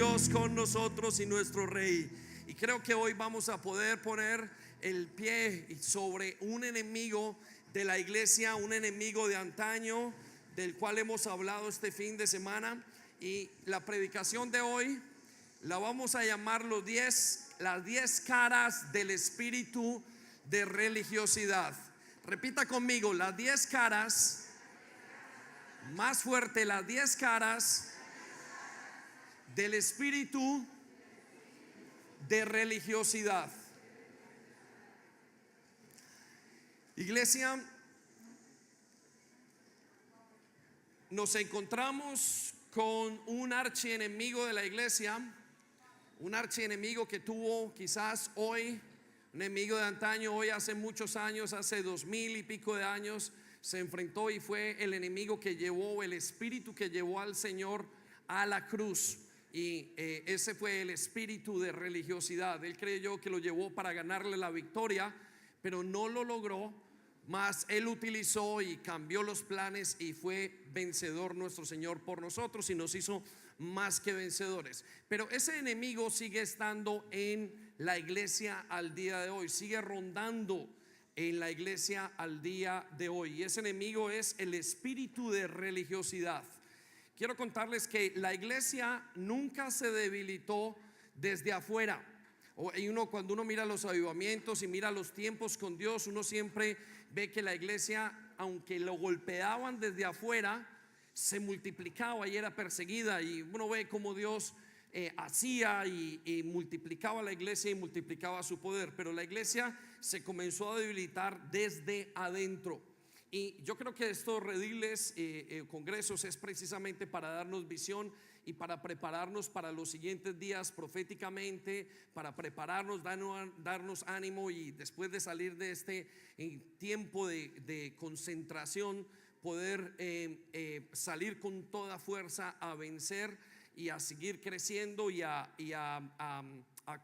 Dios con nosotros y nuestro Rey. Y creo que hoy vamos a poder poner el pie sobre un enemigo de la iglesia, un enemigo de antaño, del cual hemos hablado este fin de semana. Y la predicación de hoy la vamos a llamar las 10 caras del espíritu de religiosidad. Repita conmigo: las 10 caras. Más fuerte: las 10 caras del espíritu de religiosidad. Iglesia, nos encontramos con un archienemigo de la iglesia, un archienemigo que tuvo quizás hoy, un enemigo de antaño, hoy hace muchos años, hace 2000 y pico de años, se enfrentó y fue el enemigo que llevó, el espíritu que llevó al Señor a la cruz. Y ese fue el espíritu de religiosidad. Él creyó que lo llevó para ganarle la victoria, pero no lo logró. Mas Él utilizó y cambió los planes, y fue vencedor nuestro Señor por nosotros, y nos hizo más que vencedores. Pero ese enemigo sigue estando en la iglesia al día de hoy, sigue rondando en la iglesia al día de hoy. Y ese enemigo es el espíritu de religiosidad. Quiero contarles que la iglesia nunca se debilitó desde afuera. Cuando uno mira los avivamientos y mira los tiempos con Dios, uno siempre ve que la iglesia, aunque lo golpeaban desde afuera, se multiplicaba y era perseguida. Y uno ve cómo Dios hacía y multiplicaba la iglesia y multiplicaba su poder. Pero la iglesia se comenzó a debilitar desde adentro. Y yo creo que estos rediles, congresos, es precisamente para darnos visión y para prepararnos para los siguientes días proféticamente, para prepararnos, darnos ánimo, y después de salir de este tiempo de concentración, poder salir con toda fuerza a vencer y a seguir creciendo y a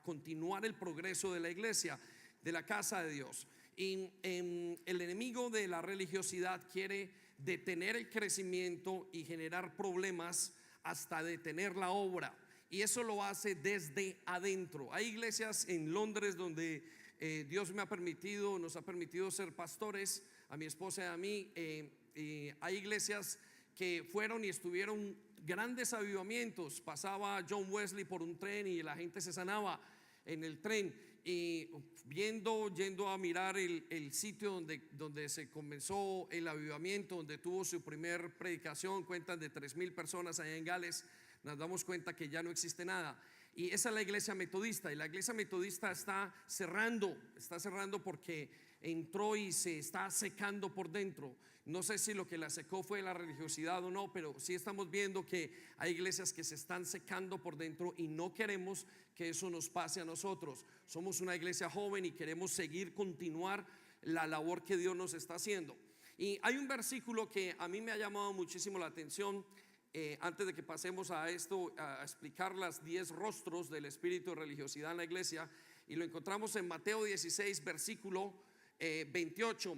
continuar el progreso de la iglesia, de la casa de Dios. Y el enemigo de la religiosidad quiere detener el crecimiento y generar problemas hasta detener la obra, y eso lo hace desde adentro. Hay iglesias en Londres donde Dios nos ha permitido ser pastores, a mi esposa y a mí. Hay iglesias que fueron y estuvieron grandes avivamientos. Pasaba John Wesley por un tren y la gente se sanaba en el tren. Y yendo a mirar el sitio donde se comenzó el avivamiento, donde tuvo su primer predicación, cuentan de 3000 personas allá en Gales. Nos damos cuenta que ya no existe nada. Y esa es la iglesia metodista, y la iglesia metodista está cerrando porque entró y se está secando por dentro. No sé si lo que la secó fue la religiosidad o no, pero sí estamos viendo que hay iglesias que se están secando por dentro, y no queremos que eso nos pase a nosotros. Somos una iglesia joven y queremos continuar la labor que Dios nos está haciendo. Y hay un versículo que a mí me ha llamado muchísimo la atención. Antes de que pasemos a esto, a explicar las 10 rostros del espíritu de religiosidad en la iglesia, y lo encontramos en Mateo 16, versículo 28,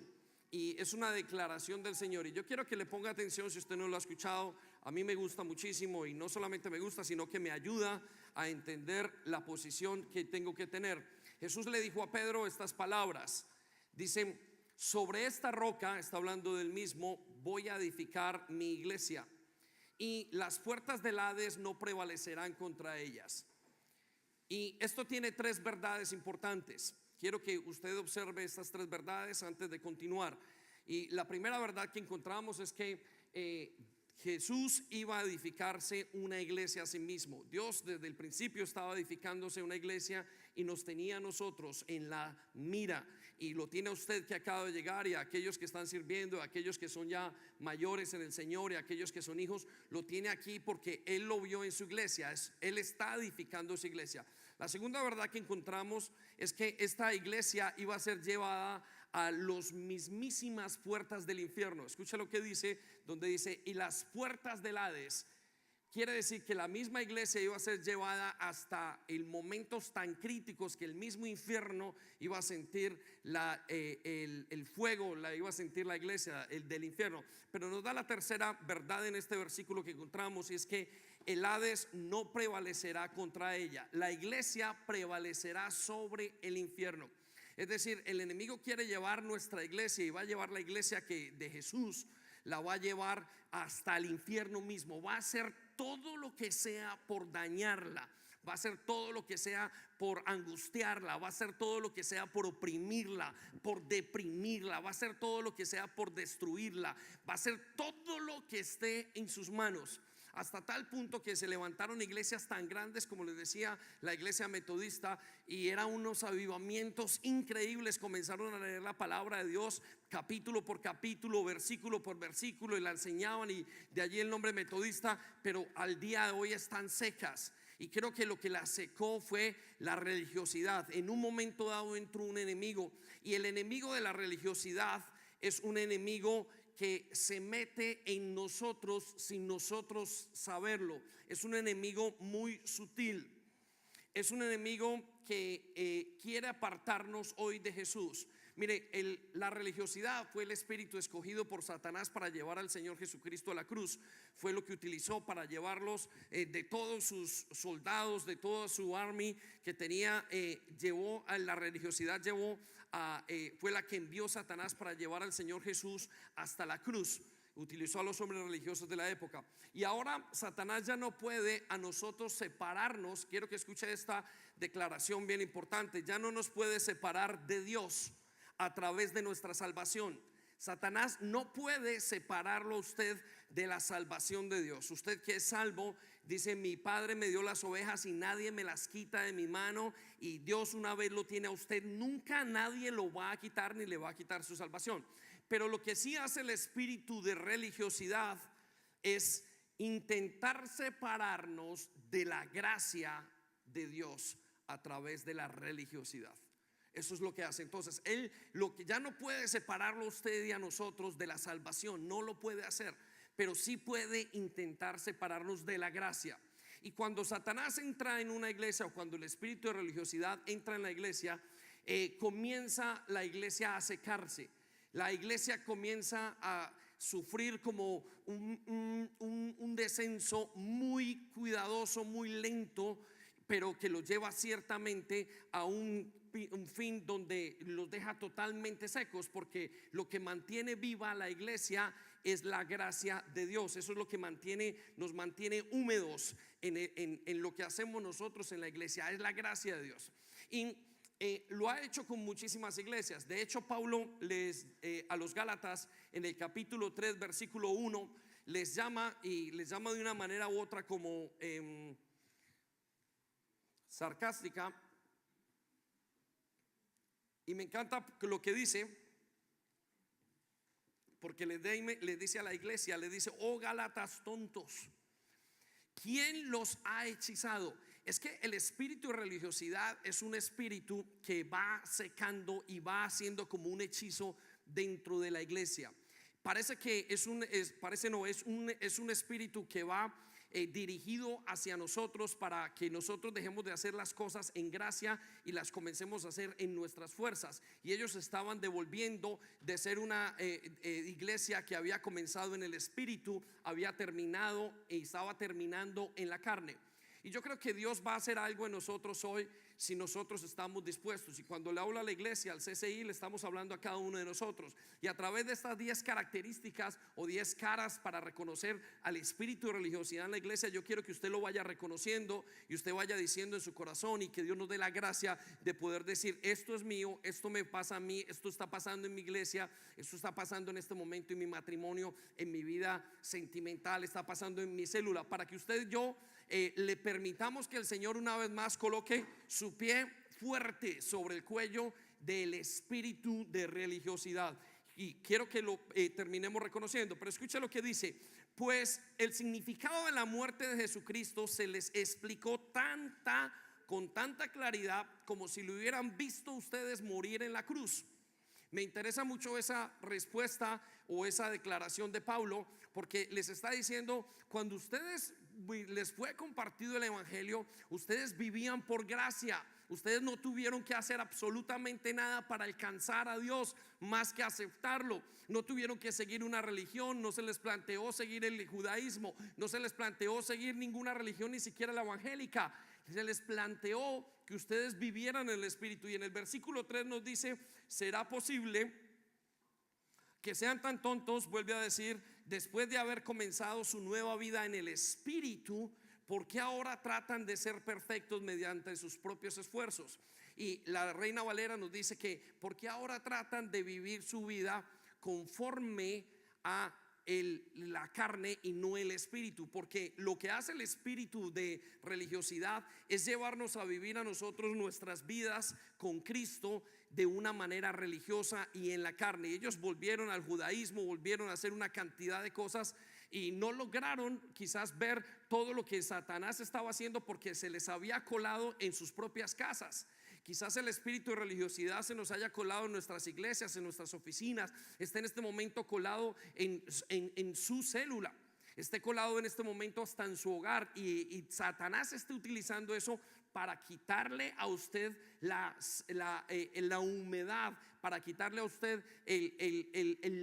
y es una declaración del Señor. Y yo quiero que le ponga atención si usted no lo ha escuchado. A mí me gusta muchísimo, y no solamente me gusta, sino que me ayuda a entender la posición que tengo que tener. Jesús le dijo a Pedro estas palabras. Dice: sobre esta roca, está hablando del mismo, voy a edificar mi iglesia, y las puertas del Hades no prevalecerán contra ellas. Y esto tiene 3 verdades importantes. Quiero que usted observe estas 3 verdades antes de continuar. Y la primera verdad que encontramos es que Jesús iba a edificarse una iglesia a sí mismo. Dios desde el principio estaba edificándose una iglesia y nos tenía a nosotros en la mira, y lo tiene a usted que acaba de llegar, y a aquellos que están sirviendo, a aquellos que son ya mayores en el Señor, y a aquellos que son hijos. Lo tiene aquí porque Él lo vio en su iglesia. Él está edificando su iglesia. La segunda verdad que encontramos es que esta iglesia iba a ser llevada a las mismísimas puertas del infierno. Escucha lo que dice, donde dice: y las puertas del Hades quiere decir que la misma iglesia iba a ser llevada hasta el momentos tan críticos que el mismo infierno iba a sentir el fuego, la iba a sentir la iglesia, el del infierno. Pero nos da la tercera verdad en este versículo que encontramos, y es que el Hades no prevalecerá contra ella. La iglesia prevalecerá sobre el infierno. Es decir, el enemigo quiere llevar nuestra iglesia, y va a llevar la iglesia que de Jesús, la va a llevar hasta el infierno mismo. Va a hacer todo lo que sea por dañarla, va a hacer todo lo que sea por angustiarla, va a hacer todo lo que sea por oprimirla, por deprimirla, va a hacer todo lo que sea por destruirla, va a hacer todo lo que esté en sus manos. Hasta tal punto que se levantaron iglesias tan grandes, como les decía, la iglesia metodista, y eran unos avivamientos increíbles. Comenzaron a leer la palabra de Dios capítulo por capítulo, versículo por versículo, y la enseñaban, y de allí el nombre metodista. Pero al día de hoy están secas, y creo que lo que la secó fue la religiosidad. En un momento dado entró un enemigo, y el enemigo de la religiosidad es un enemigo que se mete en nosotros sin nosotros saberlo. Es un enemigo muy sutil. Es un enemigo que quiere apartarnos hoy de Jesús. Mire, la religiosidad fue el espíritu escogido por Satanás para llevar al Señor Jesucristo a la cruz. Fue lo que utilizó para llevarlos, de todos sus soldados, de toda su army que tenía. Llevó a la religiosidad, fue la que envió Satanás para llevar al Señor Jesús hasta la cruz. Utilizó a los hombres religiosos de la época. Y ahora Satanás ya no puede a nosotros separarnos. Quiero que escuche esta declaración bien importante. Ya no nos puede separar de Dios a través de nuestra salvación. Satanás no puede separarlo a usted de la salvación de Dios. Usted que es salvo dice: mi padre me dio las ovejas y nadie me las quita de mi mano. Y Dios, una vez lo tiene a usted, nunca nadie lo va a quitar ni le va a quitar su salvación. Pero lo que sí hace el espíritu de religiosidad es intentar separarnos de la gracia de Dios a través de la religiosidad. Eso es lo que hace. Entonces él lo que ya no puede separarlo a usted y a nosotros de la salvación, no lo puede hacer, pero sí puede intentar separarnos de la gracia. Y cuando Satanás entra en una iglesia, o cuando el espíritu de religiosidad entra en la iglesia, comienza la iglesia a secarse. La iglesia comienza a sufrir como un descenso muy cuidadoso, muy lento, pero que los lleva ciertamente a un fin donde los deja totalmente secos, porque lo que mantiene viva la iglesia es la gracia de Dios. Eso es lo que nos mantiene húmedos en lo que hacemos nosotros en la iglesia, es la gracia de Dios. Y lo ha hecho con muchísimas iglesias. De hecho, Pablo a los Gálatas, en el capítulo 3 versículo 1, les llama de una manera u otra como sarcástica. Y me encanta lo que dice, porque le dice a la iglesia, le dice: oh Gálatas tontos, ¿quién los ha hechizado? Es que el espíritu de religiosidad es un espíritu que va secando y va haciendo como un hechizo dentro de la iglesia. Parece que es un espíritu que va dirigido hacia nosotros para que nosotros dejemos de hacer las cosas en gracia y las comencemos a hacer en nuestras fuerzas. Y ellos estaban devolviendo de ser una iglesia que había comenzado en el espíritu, había terminado y estaba terminando en la carne. Y yo creo que Dios va a hacer algo en nosotros hoy si nosotros estamos dispuestos. Y cuando le hablo a la iglesia, al CCI, le estamos hablando a cada uno de nosotros. Y a través de estas 10 características o 10 caras para reconocer al espíritu de religiosidad en la iglesia, yo quiero que usted lo vaya reconociendo y usted vaya diciendo en su corazón, y que Dios nos dé la gracia de poder decir: esto es mío, esto me pasa a mí, esto está pasando en mi iglesia, esto está pasando en este momento en mi matrimonio, en mi vida sentimental, está pasando en mi célula. Para que usted y yo le permitamos que el Señor una vez más coloque su pie fuerte sobre el cuello del espíritu de religiosidad. Y quiero que lo terminemos reconociendo. Pero escucha lo que dice: pues el significado de la muerte de Jesucristo se les explicó con tanta claridad como si lo hubieran visto ustedes morir en la cruz. Me interesa mucho esa respuesta o esa declaración de Pablo, porque les está diciendo: cuando ustedes les fue compartido el evangelio, ustedes vivían por gracia. Ustedes no tuvieron que hacer absolutamente nada para alcanzar a Dios más que aceptarlo. No tuvieron que seguir una religión, no se les planteó seguir el judaísmo, no se les planteó seguir ninguna religión, ni siquiera la evangélica. Se les planteó que ustedes vivieran en el Espíritu. Y en el versículo 3 nos dice: será posible que sean tan tontos, vuelve a decir, después de haber comenzado su nueva vida en el Espíritu, ¿por qué ahora tratan de ser perfectos mediante sus propios esfuerzos? Y la Reina Valera nos dice que ¿por qué ahora tratan de vivir su vida conforme a la carne y no el espíritu? Porque lo que hace el espíritu de religiosidad es llevarnos a vivir a nosotros nuestras vidas con Cristo de una manera religiosa y en la carne. Ellos volvieron al judaísmo, volvieron a hacer una cantidad de cosas y no lograron quizás ver todo lo que Satanás estaba haciendo porque se les había colado en sus propias casas. Quizás el espíritu de religiosidad se nos haya colado en nuestras iglesias, en nuestras oficinas, está en este momento colado en su célula, esté colado en este momento hasta en su hogar, y Satanás está utilizando eso para quitarle a usted la humedad, para quitarle a usted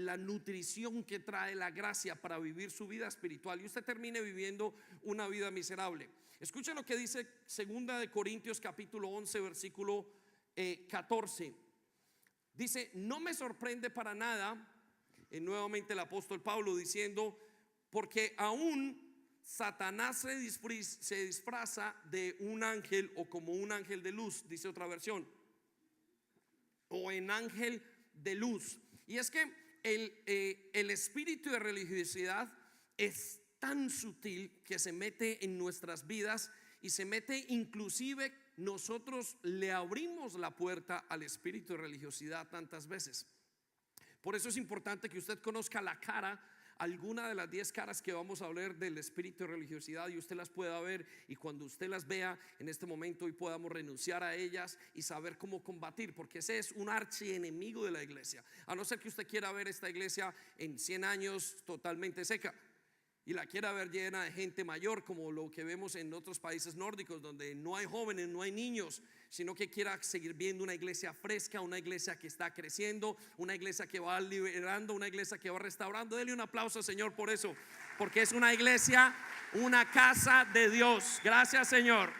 la nutrición que trae la gracia para vivir su vida espiritual, y usted termine viviendo una vida miserable. Escucha lo que dice 2 de Corintios capítulo 11 versículo 14. Dice: no me sorprende para nada, nuevamente el apóstol Pablo diciendo, porque aún Satanás se disfraza de un ángel, o como un ángel de luz, dice otra versión, o en ángel de luz. Y es que el espíritu de religiosidad es tan sutil que se mete en nuestras vidas y se mete, inclusive nosotros le abrimos la puerta al espíritu de religiosidad tantas veces. Por eso es importante que usted conozca la cara, alguna de las 10 caras que vamos a hablar del espíritu de religiosidad, y usted las pueda ver, y cuando usted las vea en este momento hoy podamos renunciar a ellas y saber cómo combatir, porque ese es un archienemigo de la iglesia. A no ser que usted quiera ver esta iglesia en 100 años totalmente seca y la quiera ver llena de gente mayor, como lo que vemos en otros países nórdicos, donde no hay jóvenes, no hay niños, sino que quiera seguir viendo una iglesia fresca, una iglesia que está creciendo, una iglesia que va liberando, una iglesia que va restaurando. Dele un aplauso, Señor, por eso, porque es una iglesia, una casa de Dios. Gracias, Señor.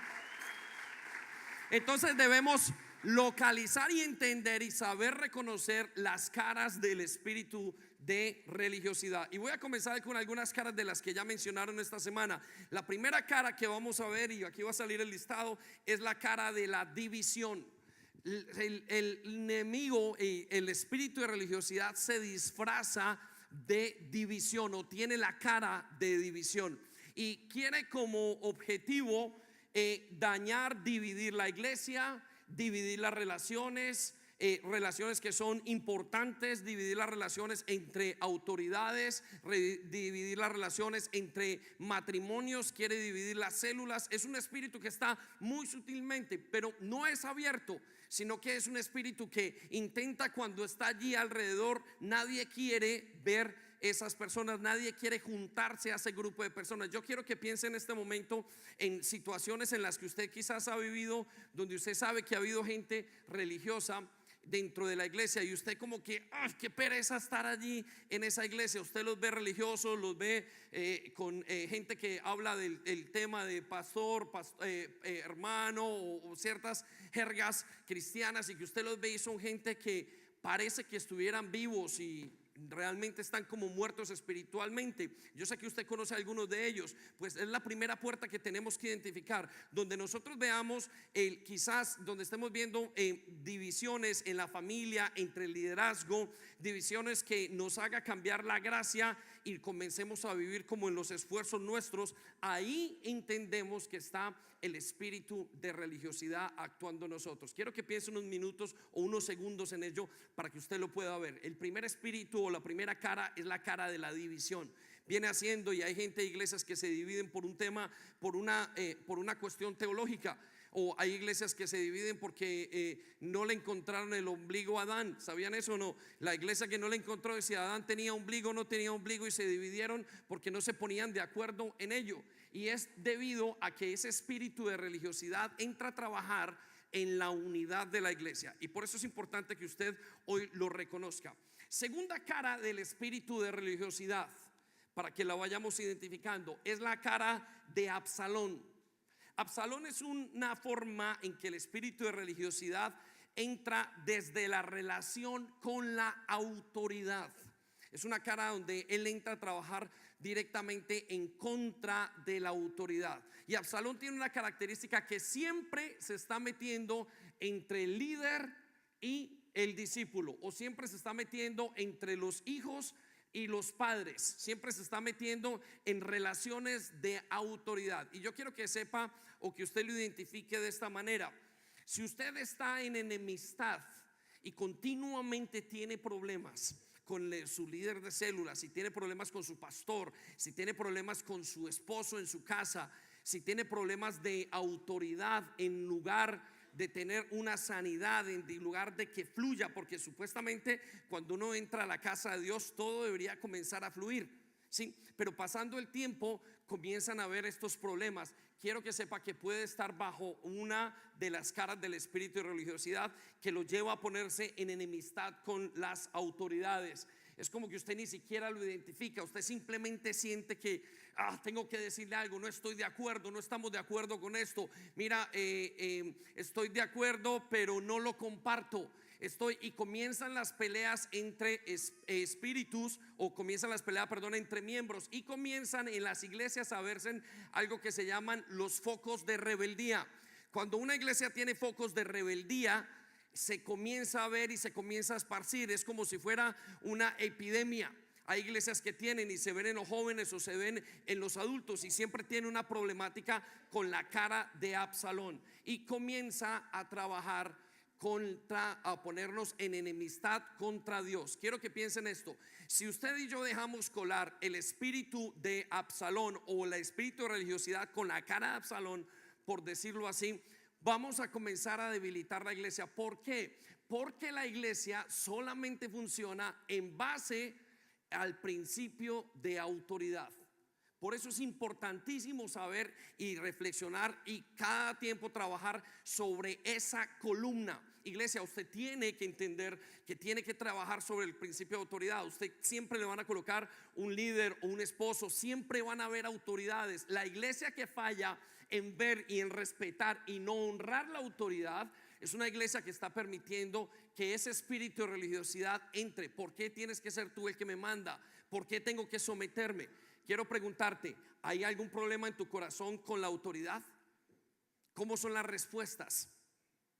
Entonces debemos localizar y entender y saber reconocer las caras del espíritu de religiosidad. Y voy a comenzar con algunas caras de las que ya mencionaron esta semana. La primera cara que vamos a ver, y aquí va a salir el listado, es la cara de la división. El enemigo, el espíritu de religiosidad se disfraza de división, o tiene la cara de división, y quiere como objetivo dañar, dividir la iglesia, dividir las relaciones, relaciones que son importantes, dividir las relaciones entre autoridades, dividir las relaciones entre matrimonios, quiere dividir las células. Es un espíritu que está muy sutilmente, pero no es abierto, sino que es un espíritu que intenta, cuando está allí alrededor, nadie quiere ver esas personas, nadie quiere juntarse a ese grupo de personas. Yo quiero que piense en este momento en situaciones en las que usted quizás ha vivido, donde usted sabe que ha habido gente religiosa dentro de la iglesia, y usted como que ¡ay, qué pereza estar allí en esa iglesia! Usted los ve religiosos, los ve con gente que habla del tema de pastor, hermano, o ciertas jergas cristianas, y que usted los ve y son gente que parece que estuvieran vivos y realmente están como muertos espiritualmente. Yo sé que usted conoce a algunos de ellos. Pues es la primera puerta que tenemos que identificar, donde nosotros veamos quizás donde estemos viendo divisiones en la familia, entre el liderazgo, divisiones que nos haga cambiar la gracia y comencemos a vivir como en los esfuerzos nuestros. Ahí entendemos que está el espíritu de religiosidad actuando en nosotros. Quiero que piense unos minutos o unos segundos en ello para que usted lo pueda ver. El primer espíritu, o la primera cara, es la cara de la división. viene haciendo, y hay gente de iglesias que se dividen por un tema, por una cuestión teológica. O hay iglesias que se dividen porque no le encontraron el ombligo a Adán. ¿Sabían eso o no? La iglesia que no le encontró, si Adán tenía ombligo o no tenía ombligo, y se dividieron porque no se ponían de acuerdo en ello. Y es debido a que ese espíritu de religiosidad entra a trabajar en la unidad de la iglesia. Y por eso es importante que usted hoy lo reconozca. Segunda cara del espíritu de religiosidad, para que la vayamos identificando, es la cara de Absalón. Absalón es una forma en que el espíritu de religiosidad entra desde la relación con la autoridad. Es una cara donde él entra a trabajar directamente en contra de la autoridad. Y Absalón tiene una característica, que siempre se está metiendo entre el líder y el discípulo, o siempre se está metiendo entre los hijos y los padres. Siempre se está metiendo en relaciones de autoridad. Y yo quiero que sepa, o que usted lo identifique de esta manera: si usted está en enemistad y continuamente tiene problemas con su líder de célula, si tiene problemas con su pastor, si tiene problemas con su esposo en su casa, si tiene problemas de autoridad en lugar de tener una sanidad, en lugar de que fluya, porque supuestamente cuando uno entra a la casa de Dios todo debería comenzar a fluir, ¿sí? Pero pasando el tiempo comienzan a haber estos problemas. Quiero que sepa que puede estar bajo una de las caras del espíritu de religiosidad, que lo lleva a ponerse en enemistad con las autoridades. Es como que usted ni siquiera lo identifica, usted simplemente siente que tengo que decirle algo, no estoy de acuerdo, no estamos de acuerdo con esto. Mira, estoy de acuerdo, pero no lo comparto. Y comienzan las peleas entre espíritus, o comienzan las peleas, perdón, entre miembros, y comienzan en las iglesias a verse algo que se llaman los focos de rebeldía. Cuando una iglesia tiene focos de rebeldía, se comienza a ver y se comienza a esparcir. Es como si fuera una epidemia. Hay iglesias que tienen, y se ven en los jóvenes o se ven en los adultos, y siempre tiene una problemática con la cara de Absalón, y comienza a trabajar a ponernos en enemistad contra Dios. Quiero que piensen esto: si usted y yo dejamos colar el espíritu de Absalón, o el espíritu de religiosidad con la cara de Absalón, por decirlo así, vamos a comenzar a debilitar la iglesia. ¿Por qué? Porque la iglesia solamente funciona en base al principio de autoridad. Por eso es importantísimo saber y reflexionar, y cada tiempo trabajar sobre esa columna. Iglesia, usted tiene que entender que tiene que trabajar sobre el principio de autoridad. Usted siempre le van a colocar un líder o un esposo, siempre van a haber autoridades. La iglesia que falla en ver y en respetar y no honrar la autoridad es una iglesia que está permitiendo que ese espíritu de religiosidad entre. ¿Por qué tienes que ser tú el que me manda? ¿Por qué tengo que someterme? Quiero preguntarte: ¿hay algún problema en tu corazón con la autoridad? ¿Cómo son las respuestas?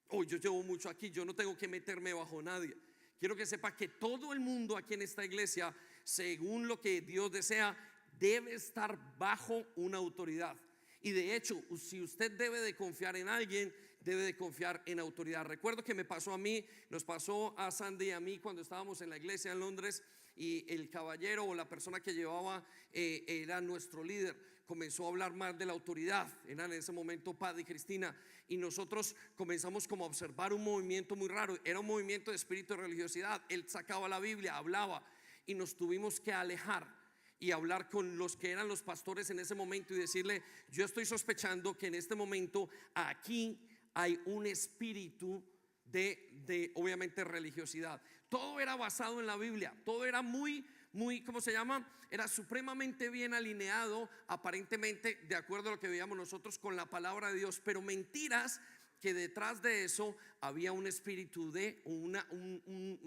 Yo llevo mucho aquí, yo no tengo que meterme bajo nadie. Quiero que sepa que todo el mundo aquí en esta iglesia, según lo que Dios desea, debe estar bajo una autoridad. Y de hecho, si usted debe de confiar en alguien, debe de confiar en autoridad. Recuerdo que me pasó a mí, nos pasó a Sandy y a mí cuando estábamos en la iglesia en Londres, y el caballero o la persona que llevaba era nuestro líder, comenzó a hablar más de la autoridad. Eran en ese momento Padre y Cristina, y nosotros comenzamos como a observar un movimiento muy raro. Era un movimiento de espíritu de religiosidad. Él sacaba la Biblia, hablaba, y nos tuvimos que alejar y hablar con los que eran los pastores en ese momento y decirle: yo estoy sospechando que en este momento aquí hay un espíritu de obviamente religiosidad. Todo era basado en la Biblia, todo era muy, ¿cómo se llama? Era supremamente bien alineado, aparentemente de acuerdo a lo que veíamos nosotros con la palabra de Dios, pero mentiras que detrás de eso había un espíritu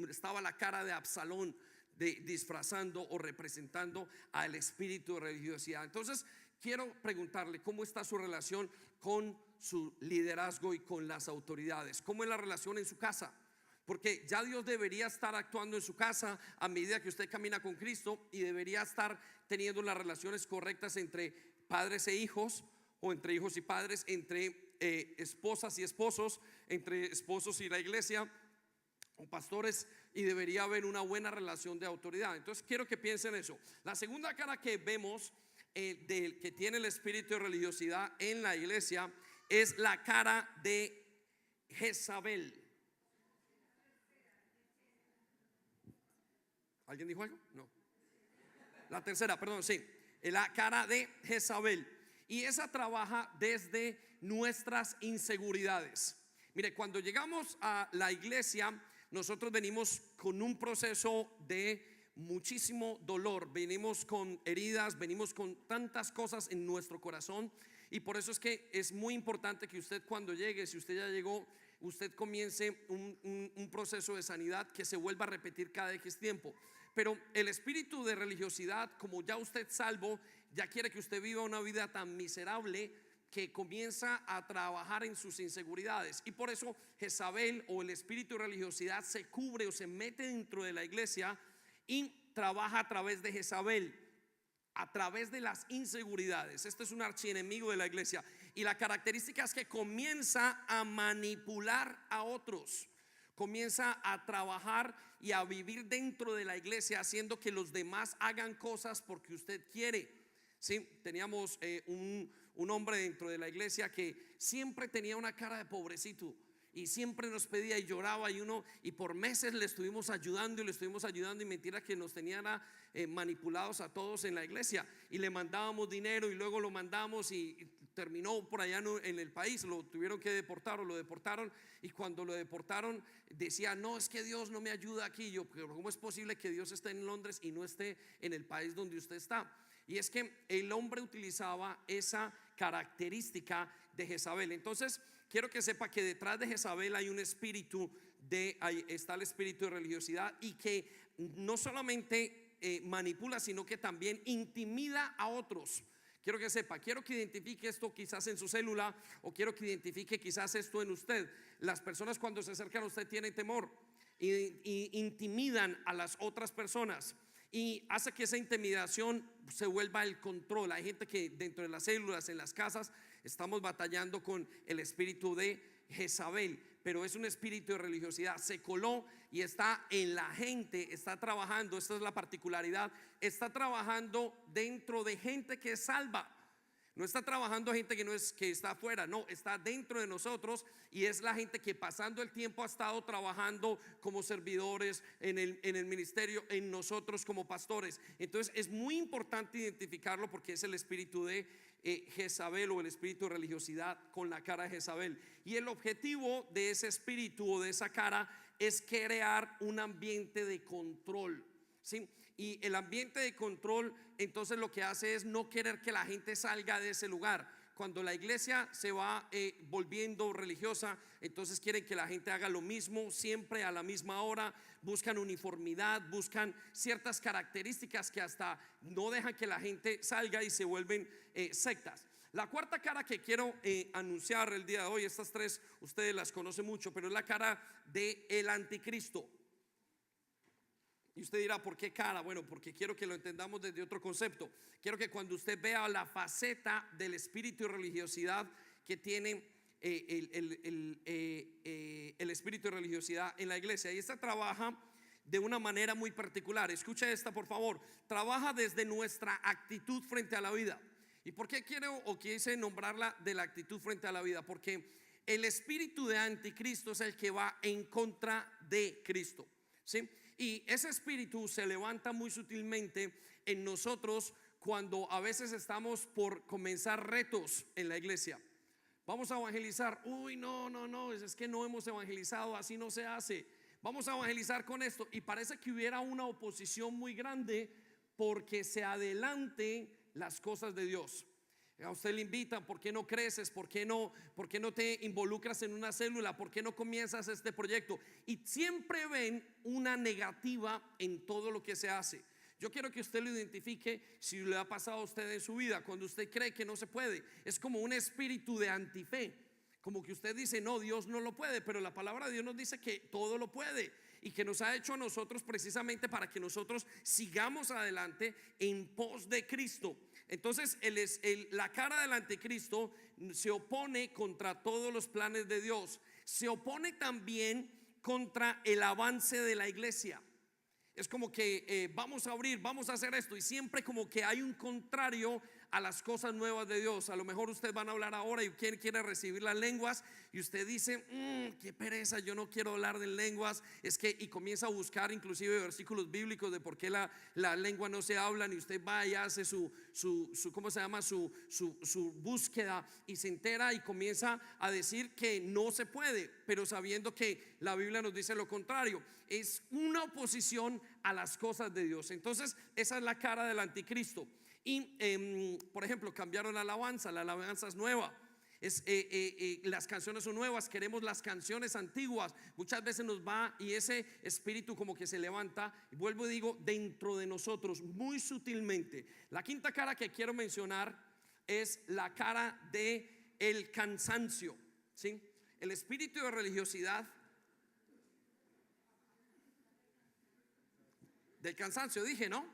estaba la cara de Absalón disfrazando o representando al espíritu de religiosidad. Entonces quiero preguntarle: ¿cómo está su relación con su liderazgo y con las autoridades? ¿Cómo es la relación en su casa? Porque ya Dios debería estar actuando en su casa a medida que usted camina con Cristo, y debería estar teniendo las relaciones correctas entre padres e hijos, o entre hijos y padres, entre esposas y esposos, entre esposos y la iglesia, o pastores y debería haber una buena relación de autoridad. Entonces quiero que piensen eso. La segunda cara que vemos del que tiene el espíritu de religiosidad en la iglesia es la cara de Jezabel. ¿Alguien dijo algo? No. La tercera, perdón, sí. La cara de Jezabel. Y esa trabaja desde nuestras inseguridades. Mire, cuando llegamos a la iglesia, nosotros venimos con un proceso de muchísimo dolor, venimos con heridas, venimos con tantas cosas en nuestro corazón. Y por eso es que es muy importante que usted, cuando llegue, si usted ya llegó, usted comience un proceso de sanidad que se vuelva a repetir cada X tiempo. Pero el espíritu de religiosidad, como ya usted salvo, ya quiere que usted viva una vida tan miserable que comienza a trabajar en sus inseguridades. Y por eso Jezabel, o el espíritu de religiosidad, se cubre o se mete dentro de la iglesia y trabaja a través de Jezabel, a través de las inseguridades. Este es un archienemigo de la iglesia, y la característica es que comienza a manipular a otros, comienza a trabajar y a vivir dentro de la iglesia, haciendo que los demás hagan cosas porque usted quiere. Sí, teníamos un hombre dentro de la iglesia que siempre tenía una cara de pobrecito y siempre nos pedía y lloraba, y por meses le estuvimos ayudando y mentira que nos tenían manipulados a todos en la iglesia, y le mandábamos dinero y luego lo mandamos y terminó por allá en el país, lo tuvieron que deportar o lo deportaron, y cuando lo deportaron decía: no, es que Dios no me ayuda aquí. Yo, pero ¿cómo es posible que Dios esté en Londres y no esté en el país donde usted está? Y es que el hombre utilizaba esa característica de Jezabel. Entonces quiero que sepa que detrás de Jezabel hay un espíritu ahí está el espíritu de religiosidad, y que no solamente manipula, sino que también intimida a otros. Quiero que sepa, quiero que identifique esto quizás en su célula, o quiero que identifique quizás esto en usted. Las personas, cuando se acercan a usted, tienen temor y intimidan a las otras personas, y hace que esa intimidación se vuelva el control. Hay gente que dentro de las células, en las casas, estamos batallando con el espíritu de Jezabel, pero es un espíritu de religiosidad. Se coló y está en la gente, está trabajando. Esta es la particularidad: está trabajando dentro de gente que es salva. No está trabajando gente que no es, que está afuera, no, está dentro de nosotros, y es la gente que pasando el tiempo ha estado trabajando como servidores en el ministerio, en nosotros como pastores. Entonces es muy importante identificarlo, porque es el espíritu de Jezabel, o el espíritu de religiosidad con la cara de Jezabel. Y el objetivo de ese espíritu o de esa cara es crear un ambiente de control, ¿sí? Y el ambiente de control, entonces, lo que hace es no querer que la gente salga de ese lugar. Cuando la iglesia se va volviendo religiosa, entonces quieren que la gente haga lo mismo siempre a la misma hora, buscan uniformidad, buscan ciertas características que hasta no dejan que la gente salga, y se vuelven sectas. La cuarta cara que quiero anunciar el día de hoy, estas tres ustedes las conocen mucho, pero es la cara del anticristo. Y usted dirá: ¿por qué cara? Bueno, porque quiero que lo entendamos desde otro concepto. Quiero que cuando usted vea la faceta del espíritu de religiosidad que tiene el espíritu de religiosidad en la iglesia, y esta trabaja de una manera muy particular. Escucha esta, por favor. Trabaja desde nuestra actitud frente a la vida. ¿Y por qué quiero o quise nombrarla de la actitud frente a la vida? Porque el espíritu de anticristo es el que va en contra de Cristo, ¿sí? Y ese espíritu se levanta muy sutilmente en nosotros cuando a veces estamos por comenzar retos en la iglesia. Vamos a evangelizar. Uy, no, es que no hemos evangelizado, así no se hace. Vamos a evangelizar con esto, y parece que hubiera una oposición muy grande porque se adelanten las cosas de Dios. A usted le invitan: ¿por qué no creces? ¿Por qué no te involucras en una célula? ¿Por qué no comienzas este proyecto? Y siempre ven una negativa en todo lo que se hace. Yo quiero que usted lo identifique si le ha pasado a usted en su vida, cuando usted cree que no se puede. Es como un espíritu de antife, como que usted dice: no, Dios no lo puede, pero la palabra de Dios nos dice que todo lo puede, y que nos ha hecho a nosotros precisamente para que nosotros sigamos adelante en pos de Cristo. Entonces la cara del anticristo se opone contra todos los planes de Dios. Se opone también contra el avance de la iglesia. Es como que vamos a abrir, vamos a hacer esto, y siempre como que hay un contrario a las cosas nuevas de Dios. A lo mejor ustedes van a hablar ahora y quien quiere recibir las lenguas, y usted dice, qué pereza, yo no quiero hablar de lenguas. Es que, y comienza a buscar inclusive versículos bíblicos de por qué la lengua no se hablan, y usted va y hace su ¿cómo se llama? Su búsqueda, y se entera y comienza a decir que no se puede, pero sabiendo que la Biblia nos dice lo contrario. Es una oposición a las cosas de Dios. Entonces esa es la cara del anticristo. Y por ejemplo, cambiaron la alabanza es nueva. Las canciones son nuevas, queremos las canciones antiguas. Muchas veces nos va, y ese espíritu como que se levanta, y vuelvo y digo, dentro de nosotros, muy sutilmente. La quinta cara que quiero mencionar es la cara de el cansancio, ¿sí? El espíritu de religiosidad, del cansancio dije, ¿no?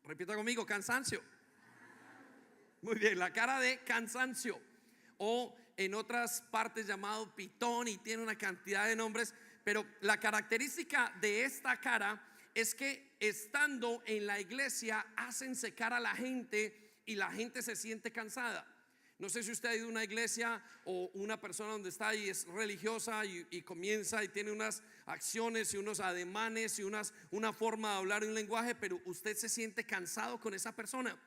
Repita conmigo, cansancio. Muy bien, la cara de cansancio, o en otras partes llamado pitón, y tiene una cantidad de nombres. Pero la característica de esta cara es que estando en la iglesia hacen secar a la gente, y la gente se siente cansada. No sé si usted ha ido a una iglesia o una persona donde está y es religiosa, y comienza y tiene unas acciones y unos ademanes y una forma de hablar y un lenguaje, pero usted se siente cansado con esa persona.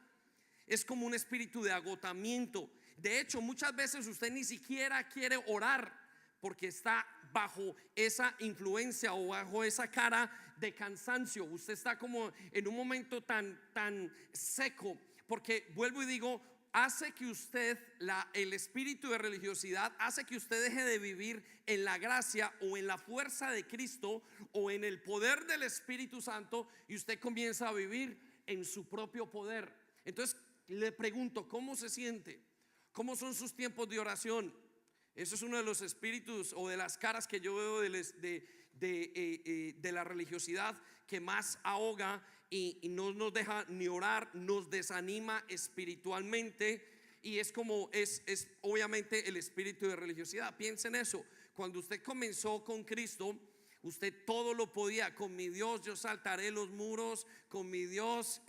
Es como un espíritu de agotamiento. De hecho, muchas veces usted ni siquiera quiere orar porque está bajo esa influencia o bajo esa cara de cansancio. Usted está como en un momento tan seco, porque vuelvo y digo, hace que usted, el espíritu de religiosidad hace que usted deje de vivir en la gracia o en la fuerza de Cristo o en el poder del Espíritu Santo, y usted comienza a vivir en su propio poder. Entonces le pregunto, ¿cómo se siente? ¿Cómo son sus tiempos de oración? Eso es uno de los espíritus o de las caras que yo veo de la religiosidad, que más ahoga y no nos deja ni orar, nos desanima espiritualmente. Y es como es obviamente el espíritu de religiosidad. Piensen eso. Cuando usted comenzó con Cristo, usted todo lo podía. Con mi Dios yo saltaré los muros, con mi Dios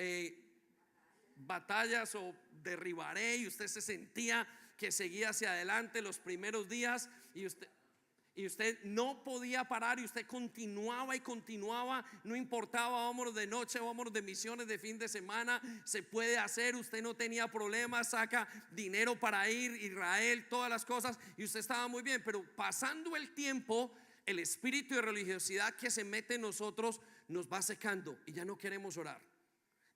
batallas o derribaré, y usted se sentía que seguía hacia adelante los primeros días, y usted no podía parar, y usted continuaba y continuaba, no importaba, vámonos de noche, vámonos de misiones de fin de semana, se puede hacer, usted no tenía problemas, saca dinero para ir, Israel, todas las cosas, y usted estaba muy bien. Pero pasando el tiempo, el espíritu de religiosidad que se mete en nosotros nos va secando, y ya no queremos orar,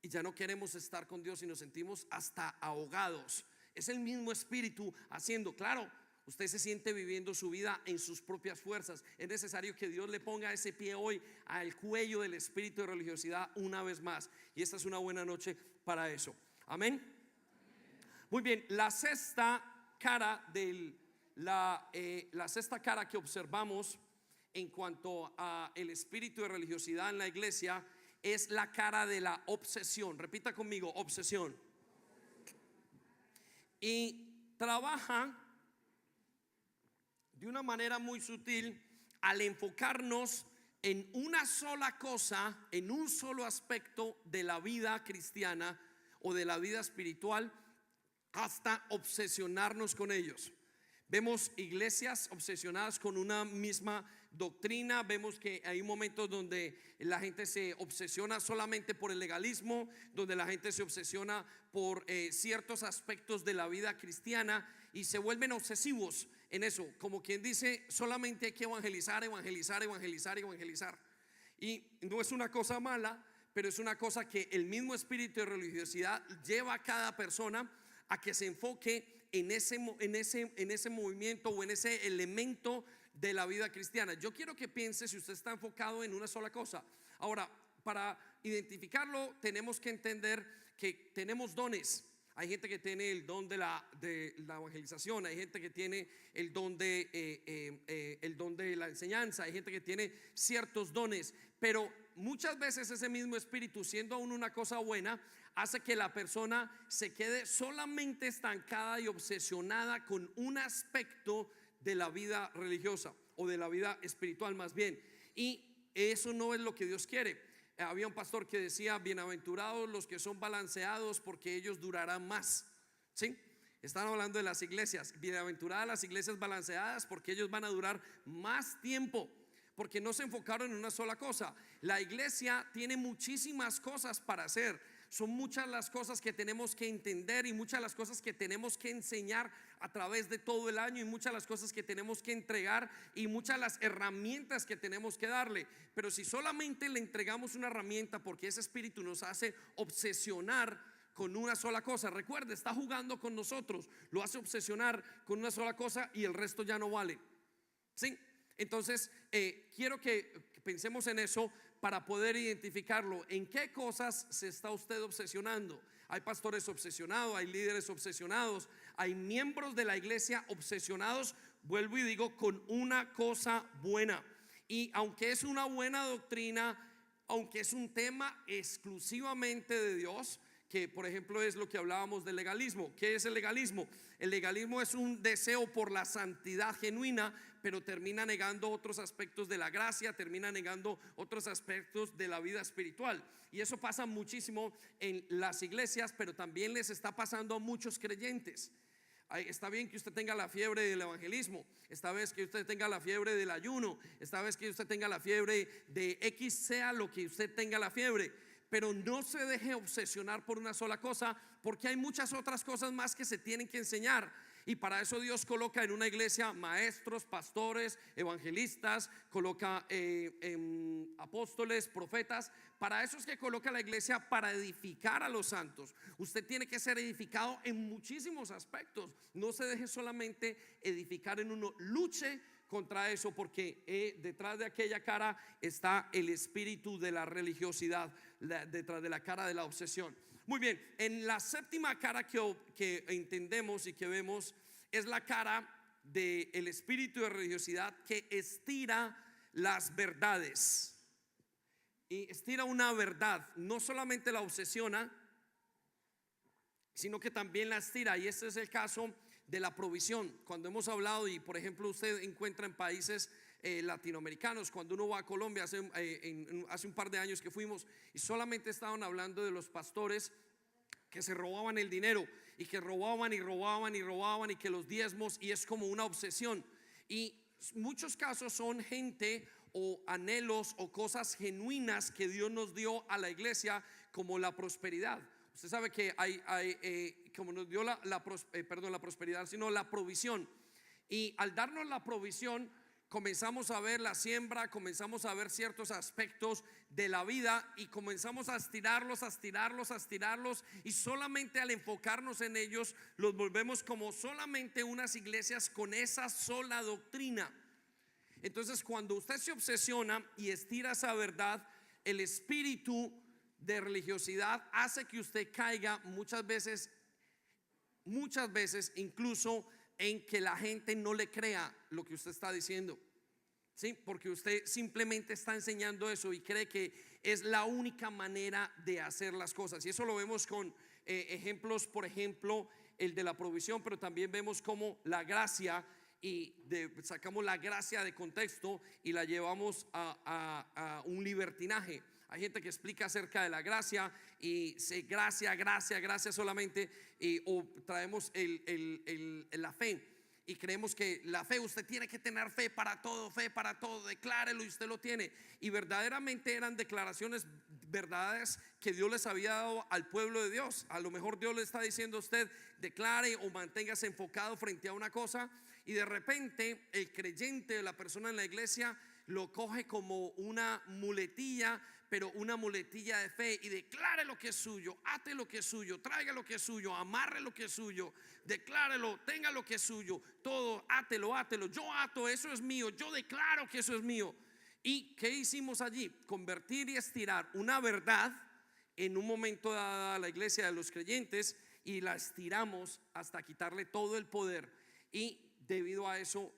y ya no queremos estar con Dios, y nos sentimos hasta ahogados. Es el mismo espíritu haciendo, claro, usted se siente viviendo su vida en sus propias fuerzas. Es necesario que Dios le ponga ese pie hoy al cuello del espíritu de religiosidad una vez más, y esta es una buena noche para eso. Amén. Muy bien, la sexta cara la sexta cara que observamos en cuanto a el espíritu de religiosidad en la iglesia es la cara de la obsesión. Repita conmigo, obsesión. Y trabaja de una manera muy sutil al enfocarnos en una sola cosa, en un solo aspecto de la vida cristiana o de la vida espiritual, hasta obsesionarnos con ellos. Vemos iglesias obsesionadas con una misma doctrina. Vemos que hay momentos donde la gente se obsesiona solamente por el legalismo, donde la gente se obsesiona por ciertos aspectos de la vida cristiana, y se vuelven obsesivos en eso, como quien dice, solamente hay que evangelizar, evangelizar, evangelizar, evangelizar. Y no es una cosa mala, pero es una cosa que el mismo espíritu de religiosidad lleva a cada persona a que se enfoque en ese movimiento o en ese elemento de la vida cristiana. Yo quiero que piense si usted está enfocado en una sola cosa. Ahora, para identificarlo tenemos que entender que tenemos dones. Hay gente que tiene el don de la evangelización, hay gente que tiene el don de la enseñanza, hay gente que tiene ciertos dones, pero muchas veces ese mismo espíritu, siendo aún una cosa buena, hace que la persona se quede solamente estancada y obsesionada con un aspecto de la vida religiosa o de la vida espiritual más bien. Y eso no es lo que Dios quiere. Había un pastor que decía: bienaventurados los que son balanceados, porque ellos durarán más. ¿Sí? Están hablando de las iglesias. Bienaventuradas las iglesias balanceadas, porque ellos van a durar más tiempo, porque no se enfocaron en una sola cosa. La iglesia tiene muchísimas cosas para hacer. Son muchas las cosas que tenemos que entender y muchas las cosas que tenemos que enseñar a través de todo el año, y muchas las cosas que tenemos que entregar y muchas las herramientas que tenemos que darle. Pero si solamente le entregamos una herramienta, porque ese espíritu nos hace obsesionar con una sola cosa, recuerde, está jugando con nosotros, lo hace obsesionar con una sola cosa y el resto ya no vale. ¿Sí? Entonces quiero que pensemos en eso para poder identificarlo. ¿En qué cosas se está usted obsesionando? Hay pastores obsesionados, hay líderes obsesionados, hay miembros de la iglesia obsesionados, vuelvo y digo, con una cosa buena. Y aunque es una buena doctrina, aunque es un tema exclusivamente de Dios, que por ejemplo es lo que hablábamos del legalismo. ¿Qué es el legalismo? El legalismo es un deseo por la santidad genuina, pero termina negando otros aspectos de la gracia, termina negando otros aspectos de la vida espiritual. Y eso pasa muchísimo en las iglesias, pero también les está pasando a muchos creyentes. Está bien que usted tenga la fiebre del evangelismo, esta vez que usted tenga la fiebre del ayuno, esta vez que usted tenga la fiebre de X, sea lo que usted tenga la fiebre, pero no se deje obsesionar por una sola cosa, porque hay muchas otras cosas más que se tienen que enseñar. Y para eso Dios coloca en una iglesia maestros, pastores, evangelistas, coloca apóstoles, profetas. Para eso es que coloca la iglesia, para edificar a los santos. Usted tiene que ser edificado en muchísimos aspectos. No se deje solamente edificar en uno, luche contra eso, porque detrás de aquella cara está el espíritu de la religiosidad, detrás de la cara de la obsesión. Muy bien, en la séptima cara que entendemos y que vemos es la cara del espíritu de religiosidad, que estira las verdades. Y estira una verdad, no solamente la obsesiona, sino que también la estira. Y este es el caso de la provisión. Cuando hemos hablado, y por ejemplo usted encuentra en países latinoamericanos, cuando uno va a Colombia, hace un par de años que fuimos, y solamente estaban hablando de los pastores que se robaban el dinero, y que robaban y robaban y robaban, y que los diezmos, y es como una obsesión. Y muchos casos son gente o anhelos o cosas genuinas que Dios nos dio a la iglesia, como la prosperidad. Usted sabe que como nos dio la prosperidad, sino la provisión. Y al darnos la provisión, comenzamos a ver la siembra, comenzamos a ver ciertos aspectos de la vida, y comenzamos a estirarlos, y solamente al enfocarnos en ellos, los volvemos como solamente unas iglesias con esa sola doctrina. Entonces, cuando usted se obsesiona y estira esa verdad, el espíritu de religiosidad hace que usted caiga muchas veces incluso en que la gente no le crea lo que usted está diciendo. ¿Sí? Porque usted simplemente está enseñando eso y cree que es la única manera de hacer las cosas. Y eso lo vemos con ejemplos, por ejemplo, el de la provisión, pero también vemos como la gracia, y sacamos la gracia de contexto y la llevamos a un libertinaje. Hay gente que explica acerca de la gracia y gracia solamente, o traemos la fe. Y creemos que la fe, usted tiene que tener fe para todo, declárelo y usted lo tiene. Y verdaderamente eran declaraciones verdades que Dios les había dado al pueblo de Dios. A lo mejor Dios le está diciendo a usted: declare o manténgase enfocado frente a una cosa, y de repente el creyente, la persona en la iglesia, lo coge como una muletilla, pero una muletilla de fe, y declare lo que es suyo, ate lo que es suyo, traiga lo que es suyo, amarre lo que es suyo, declárelo, tenga lo que es suyo, todo, átelo, yo ato, eso es mío, yo declaro que eso es mío. ¿Y qué hicimos allí? Convertir y estirar una verdad en un momento dado a la iglesia de los creyentes, y la estiramos hasta quitarle todo el poder, y debido a eso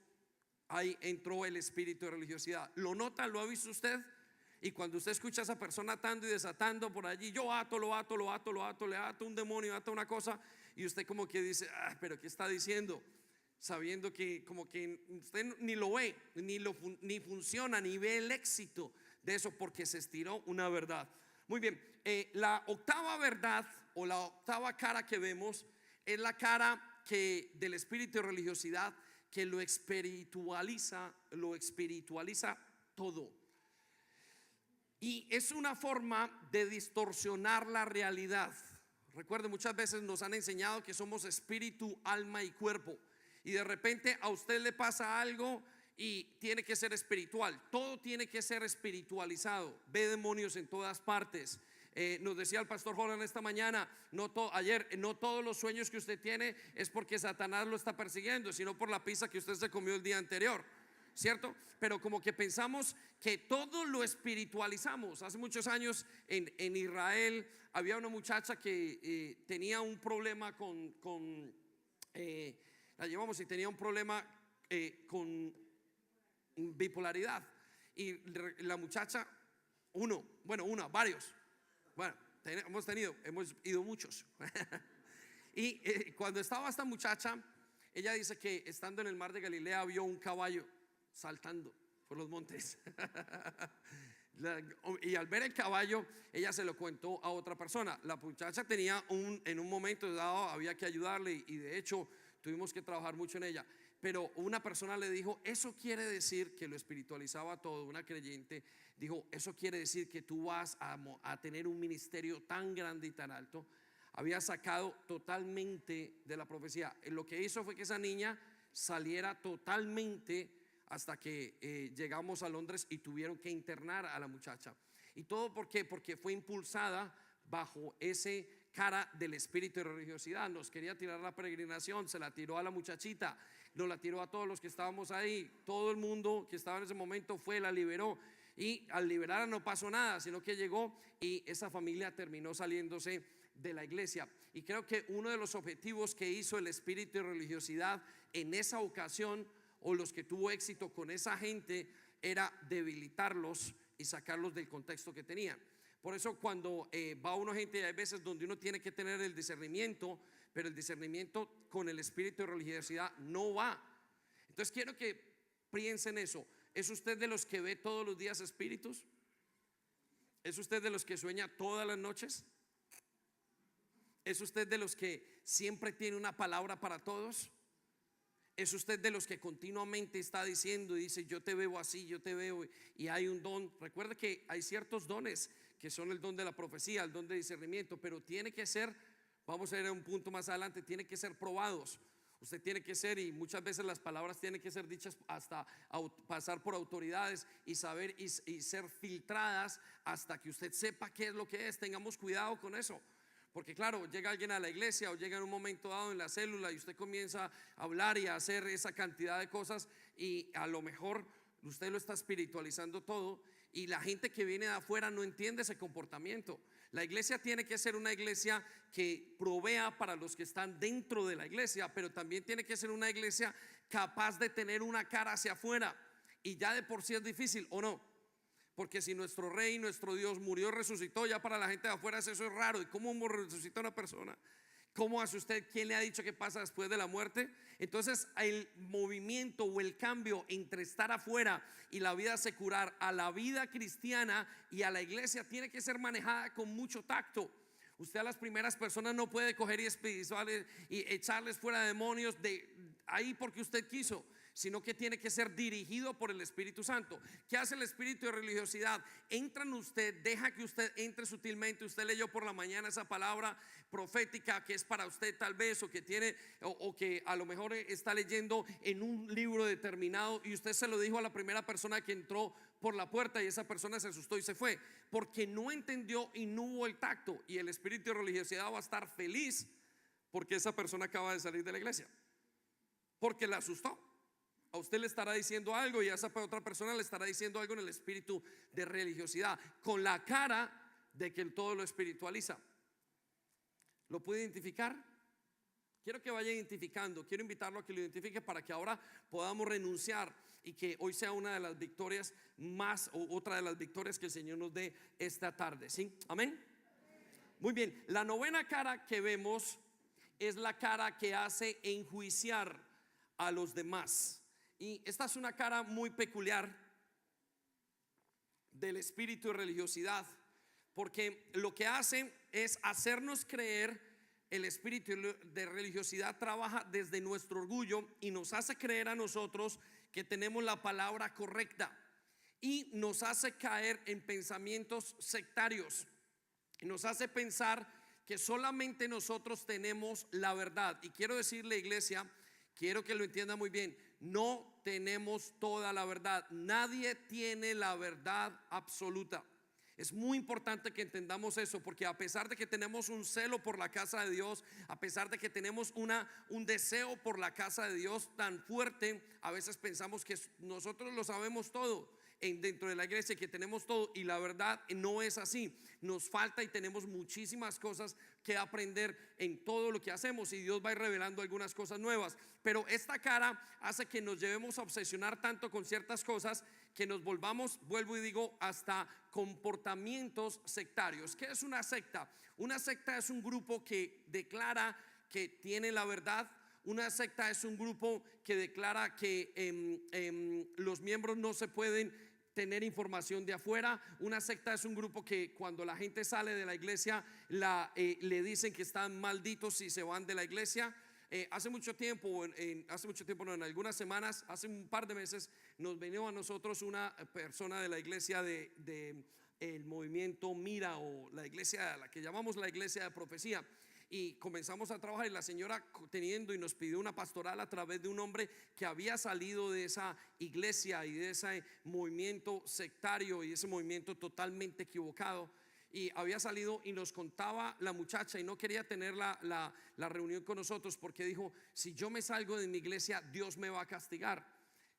ahí entró el espíritu de religiosidad. ¿Lo nota? ¿Lo ha visto usted? Y cuando usted escucha a esa persona atando y desatando por allí, yo ato, le ato un demonio, ato una cosa, y usted como que dice: pero ¿qué está diciendo? sabiendo que como que usted ni lo ve, ni funciona, ni ve el éxito de eso, porque se estiró una verdad. Muy bien, la octava verdad o la octava cara que vemos es la cara del espíritu de religiosidad, que lo espiritualiza todo. Y es una forma de distorsionar la realidad. Recuerden, muchas veces nos han enseñado que somos espíritu, alma y cuerpo, y de repente a usted le pasa algo y tiene que ser espiritual. Todo tiene que ser espiritualizado. Ve demonios en todas partes. Nos decía el pastor Holland esta mañana, ayer, no todos los sueños que usted tiene es porque Satanás lo está persiguiendo, sino por la pizza que usted se comió el día anterior, ¿cierto? Pero como que pensamos que todo lo espiritualizamos. Hace muchos años en Israel había una muchacha que tenía un problema la llevamos y tenía un problema con bipolaridad. Y la muchacha, varios. Bueno, hemos ido muchos. Y cuando estaba esta muchacha, ella dice que estando en el mar de Galilea vio un caballo saltando por los montes. Y al ver el caballo, ella se lo contó a otra persona. La muchacha tenía en un momento dado había que ayudarle, y de hecho tuvimos que trabajar mucho en ella. Pero una persona le dijo: eso quiere decir, que lo espiritualizaba todo, una creyente dijo: eso quiere decir que tú vas a tener un ministerio tan grande y tan alto. Había sacado totalmente de la profecía. Lo que hizo fue que esa niña saliera totalmente, hasta que llegamos a Londres y tuvieron que internar a la muchacha. ¿Y todo por qué? Porque fue impulsada bajo ese cara del espíritu de religiosidad. Nos quería tirar la peregrinación, se la tiró a la muchachita, nos la tiró a todos los que estábamos ahí. Todo el mundo que estaba en ese momento la liberó, y al liberarla no pasó nada, sino que llegó y esa familia terminó saliéndose de la iglesia. Y creo que uno de los objetivos que hizo el espíritu de religiosidad en esa ocasión, o los que tuvo éxito con esa gente, era debilitarlos y sacarlos del contexto que tenían. Por eso cuando va uno gente, hay veces donde uno tiene que tener el discernimiento, pero el discernimiento con el espíritu de religiosidad no va. Entonces quiero que piensen eso. ¿Es usted de los que ve todos los días espíritus? ¿Es usted de los que sueña todas las noches? ¿Es usted de los que siempre tiene una palabra para todos? ¿Es usted de los que continuamente está diciendo y dice: yo te veo así, yo te veo, y hay un don? Recuerda que hay ciertos dones que son el don de la profecía, el don de discernimiento, pero tiene que ser, vamos a ir a un punto más adelante, tiene que ser probados. Usted tiene que ser, y muchas veces las palabras tienen que ser dichas hasta pasar por autoridades y saber y ser filtradas hasta que usted sepa qué es lo que es. Tengamos cuidado con eso. Porque claro, llega alguien a la iglesia o llega en un momento dado en la célula y usted comienza a hablar y a hacer esa cantidad de cosas, y a lo mejor usted lo está espiritualizando todo, y la gente que viene de afuera no entiende ese comportamiento. La iglesia tiene que ser una iglesia que provea para los que están dentro de la iglesia, pero también tiene que ser una iglesia capaz de tener una cara hacia afuera. Y ya de por sí es difícil, ¿o no? Porque si nuestro rey, nuestro Dios murió y resucitó, ya para la gente de afuera eso es raro. ¿Y cómo resucita una persona? ¿Cómo hace usted? ¿Quién le ha dicho qué pasa después de la muerte? Entonces el movimiento o el cambio entre estar afuera y la vida secular a la vida cristiana y a la iglesia tiene que ser manejada con mucho tacto. Usted a las primeras personas no puede coger y echarles fuera demonios de ahí porque usted quiso, sino que tiene que ser dirigido por el Espíritu Santo. ¿Qué hace el espíritu de religiosidad? Entra en usted, deja que usted entre sutilmente. Usted leyó por la mañana esa palabra profética que es para usted tal vez, o que tiene, o que a lo mejor está leyendo en un libro determinado, y usted se lo dijo a la primera persona que entró por la puerta, y esa persona se asustó y se fue porque no entendió y no hubo el tacto. Y el espíritu de religiosidad va a estar feliz porque esa persona acaba de salir de la iglesia, porque la asustó. A usted le estará diciendo algo, y a esa otra persona le estará diciendo algo en el espíritu de religiosidad, con la cara de que el todo lo espiritualiza. ¿Lo puede identificar? Quiero que vaya identificando. Quiero invitarlo a que lo identifique para que ahora podamos renunciar, y que hoy sea una de las victorias más, o otra de las victorias que el Señor nos dé esta tarde. ¿Sí? Amén. Muy bien, la novena cara que vemos es la cara que hace enjuiciar a los demás. Y esta es una cara muy peculiar del espíritu de religiosidad, porque lo que hace es hacernos creer. El espíritu de religiosidad trabaja desde nuestro orgullo y nos hace creer a nosotros que tenemos la palabra correcta, y nos hace caer en pensamientos sectarios, y nos hace pensar que solamente nosotros tenemos la verdad. Y quiero decirle, iglesia, quiero que lo entienda muy bien, no tenemos toda la verdad. Nadie tiene la verdad absoluta. Es muy importante que entendamos eso, porque a pesar de que tenemos un celo por la casa de Dios, a pesar de que tenemos un deseo por la casa de Dios tan fuerte, a veces pensamos que nosotros lo sabemos todo dentro de la iglesia, que tenemos todo, y la verdad no es así. Nos falta y tenemos muchísimas cosas que aprender en todo lo que hacemos, y Dios va a ir revelando algunas cosas nuevas. Pero esta cara hace que nos llevemos a obsesionar tanto con ciertas cosas que nos volvamos, vuelvo y digo, hasta comportamientos sectarios. ¿Qué es una secta? Una secta es un grupo que declara que tiene la verdad. Una secta es un grupo que declara que los miembros no se pueden tener información de afuera. Una secta es un grupo que cuando la gente sale de la iglesia le dicen que están malditos si se van de la iglesia. Hace mucho tiempo, no, en algunas semanas, hace un par de meses, nos vino a nosotros una persona de la iglesia el movimiento Mira, o la iglesia, la que llamamos la iglesia de profecía. Y comenzamos a trabajar, y la señora y nos pidió una pastoral a través de un hombre que había salido de esa iglesia y de ese movimiento sectario y ese movimiento totalmente equivocado. Y había salido, y nos contaba la muchacha, y no quería tener la reunión con nosotros porque dijo: si yo me salgo de mi iglesia, Dios me va a castigar.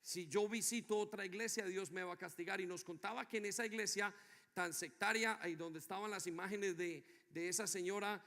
Si yo visito otra iglesia, Dios me va a castigar. Y nos contaba que en esa iglesia tan sectaria, ahí donde estaban las imágenes de esa señora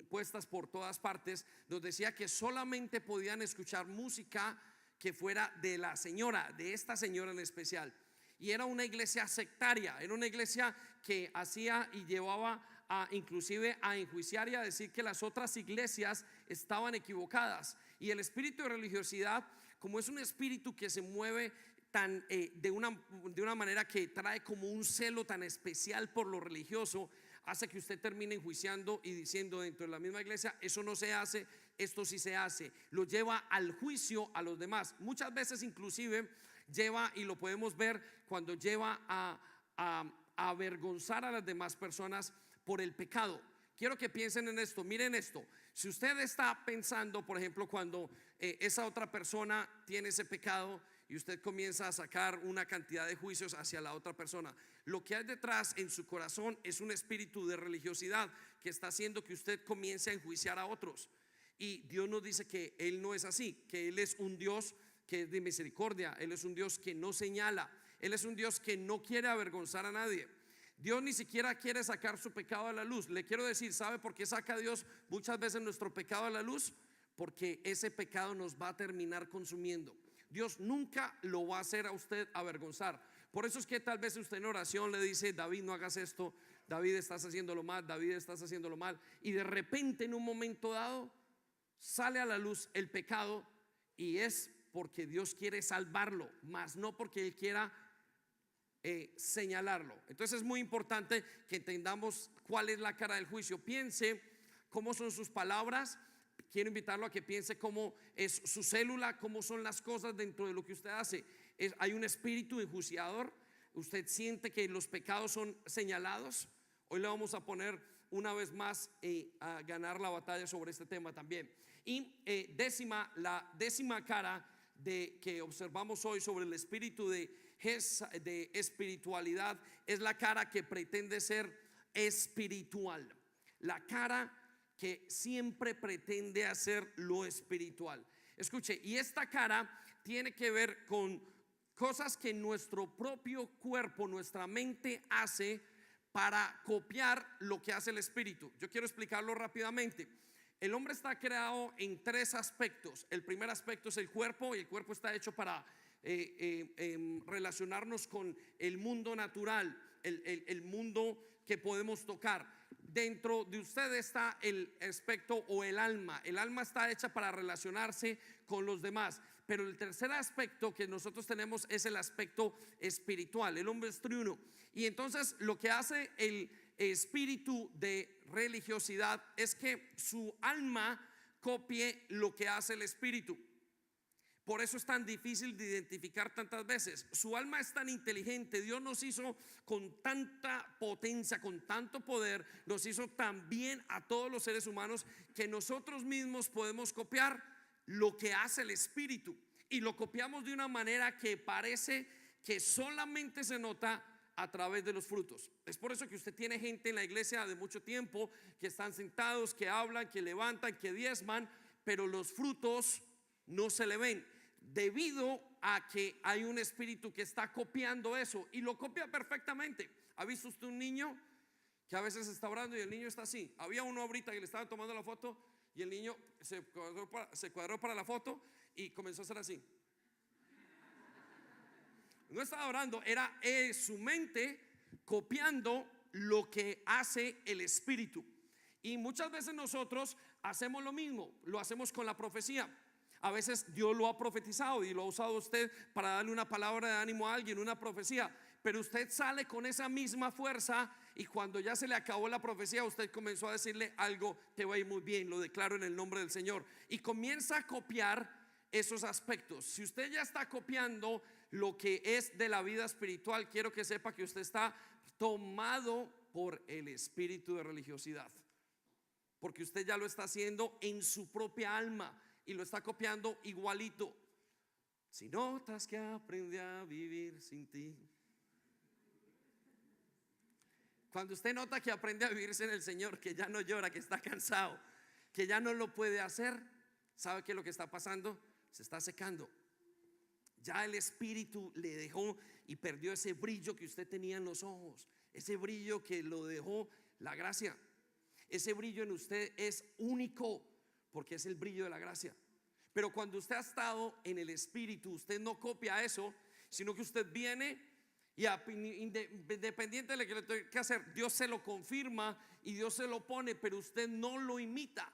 puestas por todas partes, nos decía que solamente podían escuchar música que fuera de la señora, de esta señora en especial. Y era una iglesia sectaria, era una iglesia que hacía y llevaba inclusive a enjuiciar y a decir que las otras iglesias estaban equivocadas. Y el espíritu de religiosidad, como es un espíritu que se mueve de una manera que trae como un celo tan especial por lo religioso, hace que usted termine enjuiciando y diciendo dentro de la misma iglesia: eso no se hace, esto sí se hace. Lo lleva al juicio a los demás. Muchas veces inclusive lleva, y lo podemos ver cuando lleva a avergonzar a las demás personas por el pecado. Quiero que piensen en esto, miren esto. Si usted está pensando, por ejemplo, cuando esa otra persona tiene ese pecado, y usted comienza a sacar una cantidad de juicios hacia la otra persona, lo que hay detrás en su corazón es un espíritu de religiosidad que está haciendo que usted comience a enjuiciar a otros. Y Dios nos dice que Él no es así, que Él es un Dios que es de misericordia. Él es un Dios que no señala. Él es un Dios que no quiere avergonzar a nadie. Dios ni siquiera quiere sacar su pecado a la luz. Le quiero decir, ¿sabe por qué saca Dios muchas veces nuestro pecado a la luz? Porque ese pecado nos va a terminar consumiendo. Dios nunca lo va a hacer a usted avergonzar. Por eso es que tal vez usted en oración le dice: David, no hagas esto, David, estás haciéndolo mal, David, estás haciéndolo mal. Y de repente, en un momento dado, sale a la luz el pecado, y es porque Dios quiere salvarlo, más no porque Él quiera señalarlo. Entonces es muy importante que entendamos cuál es la cara del juicio. Piense cómo son sus palabras. Quiero invitarlo a que piense cómo es su célula, cómo son las cosas dentro de lo que usted hace. Hay un espíritu enjuiciador. Usted siente que los pecados son señalados. Hoy le vamos a poner una vez más a ganar la batalla sobre este tema también. Y la décima cara que observamos hoy sobre el espíritu de espiritualidad es la cara que pretende ser espiritual. La cara que siempre pretende hacer lo espiritual. Escuche, y esta cara tiene que ver con cosas que nuestro propio cuerpo, nuestra mente hace para copiar lo que hace el espíritu. Yo quiero explicarlo rápidamente. El hombre está creado en tres aspectos. El primer aspecto es el cuerpo, y el cuerpo está hecho para relacionarnos con el mundo natural, el mundo que podemos tocar. Dentro de usted está el aspecto o el alma. El alma está hecha para relacionarse con los demás. Pero el tercer aspecto que nosotros tenemos es el aspecto espiritual. El hombre es triuno. Y entonces lo que hace el espíritu de religiosidad es que su alma copie lo que hace el espíritu. Por eso es tan difícil de identificar tantas veces. Su alma es tan inteligente. Dios nos hizo con tanta potencia, con tanto poder. Nos hizo tan bien a todos los seres humanos que nosotros mismos podemos copiar lo que hace el espíritu. Y lo copiamos de una manera que parece que solamente se nota a través de los frutos. Es por eso que usted tiene gente en la iglesia de mucho tiempo que están sentados, que hablan, que levantan, que diezman, pero los frutos no se le ven, debido a que hay un espíritu que está copiando eso y lo copia perfectamente. ¿Ha visto usted un niño que a veces está orando y el niño está así? Había uno ahorita que le estaban tomando la foto y el niño se cuadró para la foto y comenzó a hacer así. No estaba orando, era su mente copiando lo que hace el espíritu. Y muchas veces nosotros hacemos lo mismo, lo hacemos con la profecía. A veces Dios lo ha profetizado y lo ha usado usted para darle una palabra de ánimo a alguien, una profecía, pero usted sale con esa misma fuerza y cuando ya se le acabó la profecía, usted comenzó a decirle algo: te va a ir muy bien, lo declaro en el nombre del Señor, y comienza a copiar esos aspectos. Si usted ya está copiando lo que es de la vida espiritual, quiero que sepa que usted está tomado por el espíritu de religiosidad, porque usted ya lo está haciendo en su propia alma y lo está copiando igualito. Si notas que aprendí a vivir sin ti. Cuando usted nota que aprende a vivir sin el Señor, que ya no llora, que está cansado, que ya no lo puede hacer, ¿sabe qué es lo que está pasando? Se está secando. Ya el espíritu le dejó y perdió ese brillo que usted tenía en los ojos, ese brillo que lo dejó la gracia. Ese brillo en usted es único, porque es el brillo de la gracia. Pero cuando usted ha estado en el espíritu, usted no copia eso, sino que usted viene y independiente de lo que le tenga que hacer, Dios se lo confirma y Dios se lo pone, pero usted no lo imita.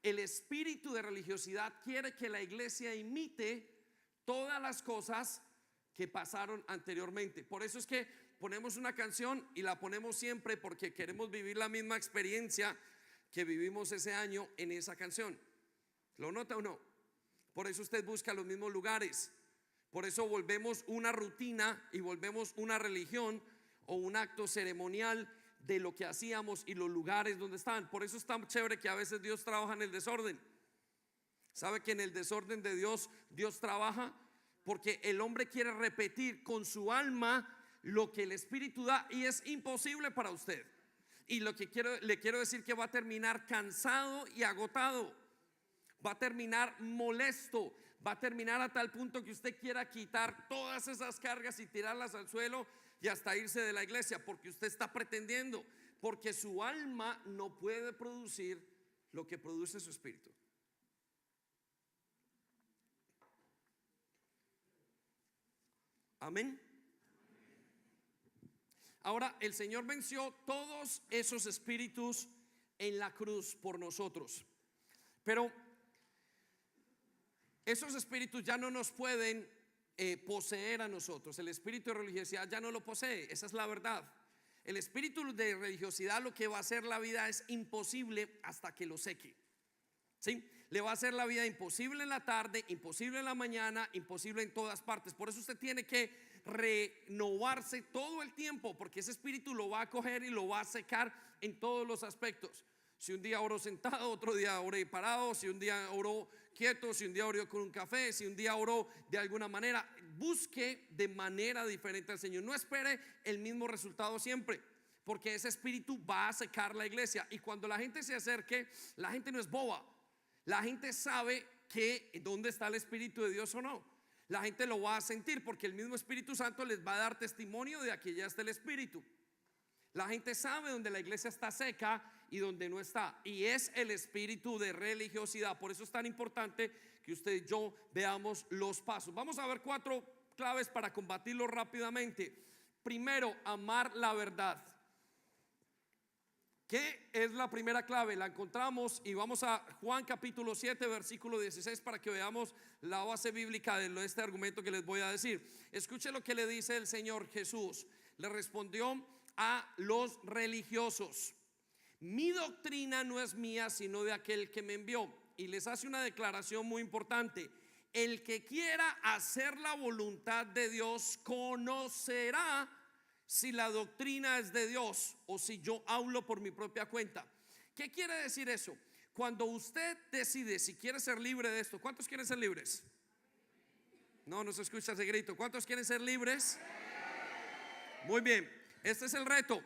El espíritu de religiosidad quiere que la iglesia imite todas las cosas que pasaron anteriormente. Por eso es que ponemos una canción y la ponemos siempre, porque queremos vivir la misma experiencia que vivimos ese año en esa canción. ¿Lo nota o no? Por eso usted busca los mismos lugares. Por eso volvemos una rutina y volvemos una religión o un acto ceremonial de lo que hacíamos y los lugares donde estaban. Por eso es tan chévere que a veces Dios trabaja en el desorden. ¿Sabe que en el desorden de Dios trabaja? Porque el hombre quiere repetir con su alma lo que el espíritu da, y es imposible para usted. Y lo que le quiero decir, que va a terminar cansado y agotado, va a terminar molesto, va a terminar a tal punto que usted quiera quitar todas esas cargas y tirarlas al suelo y hasta irse de la iglesia, porque usted está pretendiendo, porque su alma no puede producir lo que produce su espíritu. Amén. Ahora, el Señor venció todos esos espíritus en la cruz por nosotros, pero esos espíritus ya no nos pueden poseer a nosotros. El espíritu de religiosidad ya no lo posee, esa es la verdad. El espíritu de religiosidad lo que va a hacer la vida es imposible hasta que lo seque. ¿Sí? Le va a hacer la vida imposible en la tarde, imposible en la mañana, imposible en todas partes. Por eso usted tiene que renovarse todo el tiempo, porque ese espíritu lo va a coger y lo va a secar en todos los aspectos. Si un día oró sentado, otro día oré parado, si un día oró quieto, si un día oró con un café, si un día oró de alguna manera, busque de manera diferente al Señor. No espere el mismo resultado siempre, porque ese espíritu va a secar la iglesia. Y cuando la gente se acerque, la gente no es boba. La gente sabe que dónde está el Espíritu de Dios o no. La gente lo va a sentir, porque el mismo Espíritu Santo les va a dar testimonio de que ya está el Espíritu. La gente sabe dónde la iglesia está seca y dónde no está, y es el espíritu de religiosidad. Por eso es tan importante que usted y yo veamos los pasos. Vamos a ver 4 claves para combatirlo rápidamente. Primero, amar la verdad. ¿Qué es la primera clave? La encontramos y vamos a Juan capítulo 7 versículo 16 para que veamos la base bíblica de este argumento que les voy a decir. Escuche lo que le dice el Señor Jesús. Le respondió a los religiosos: mi doctrina no es mía, sino de aquel que me envió. Y les hace una declaración muy importante: el que quiera hacer la voluntad de Dios conocerá si la doctrina es de Dios o si yo hablo por mi propia cuenta. ¿Qué quiere decir eso? Cuando usted decide si quiere ser libre de esto. ¿Cuántos quieren ser libres? No se escucha ese grito. ¿Cuántos quieren ser libres? Muy bien, este es el reto.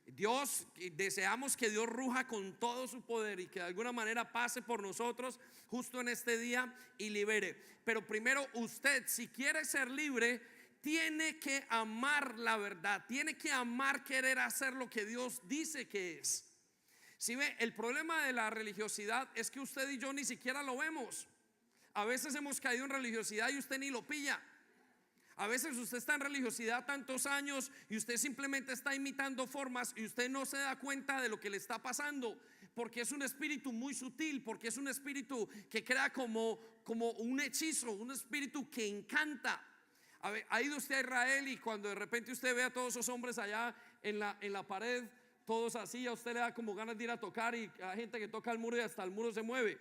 Dios, deseamos que Dios ruja con todo su poder y que de alguna manera pase por nosotros justo en este día y libere. Pero primero, usted, si quiere ser libre, tiene que amar la verdad, tiene que amar querer hacer lo que Dios dice que es. Si ve, el problema de la religiosidad es que usted y yo ni siquiera lo vemos. A veces hemos caído en religiosidad y usted ni lo pilla. A veces usted está en religiosidad tantos años y usted simplemente está imitando formas y usted no se da cuenta de lo que le está pasando, porque es un espíritu muy sutil, porque es un espíritu que crea como un hechizo, un espíritu que encanta. Ha ido usted a Israel y cuando de repente usted ve a todos esos hombres allá en la pared, todos así, a usted le da como ganas de ir a tocar, y hay gente que toca el muro y hasta el muro se mueve.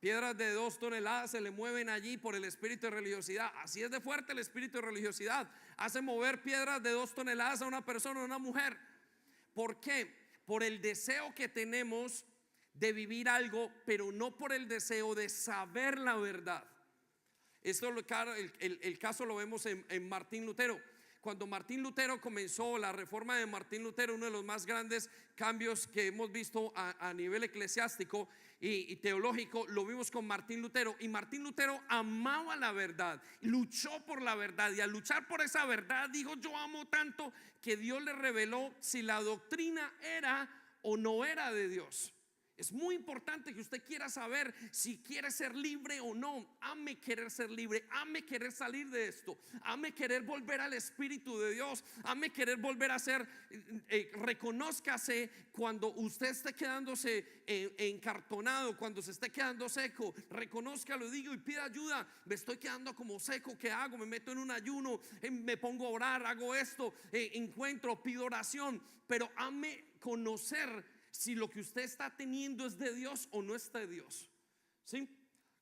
Piedras de 2 toneladas se le mueven allí por el espíritu de religiosidad. Así es de fuerte el espíritu de religiosidad. Hace mover piedras de 2 toneladas a una persona, a una mujer. ¿Por qué? Por el deseo que tenemos de vivir algo, pero no por el deseo de saber la verdad. Esto, el caso lo vemos en Martín Lutero. Cuando Martín Lutero comenzó la reforma de Martín Lutero, uno de los más grandes cambios que hemos visto a nivel eclesiástico y teológico, lo vimos con Martín Lutero. Y Martín Lutero amaba la verdad, luchó por la verdad, y al luchar por esa verdad dijo: yo amo tanto que Dios le reveló si la doctrina era o no era de Dios. Es muy importante que usted quiera saber si quiere ser libre o no. Ame querer ser libre, ame querer salir de esto, ame querer volver al Espíritu de Dios, ame querer volver a ser. Reconózcase cuando usted esté quedándose encartonado, cuando se esté quedando seco. Reconózcalo, digo, y pida ayuda. Me estoy quedando como seco, ¿qué hago? Me meto en un ayuno, me pongo a orar, hago esto, encuentro, pido oración. Pero ame conocer si lo que usted está teniendo es de Dios o no es de Dios. ¿Sí?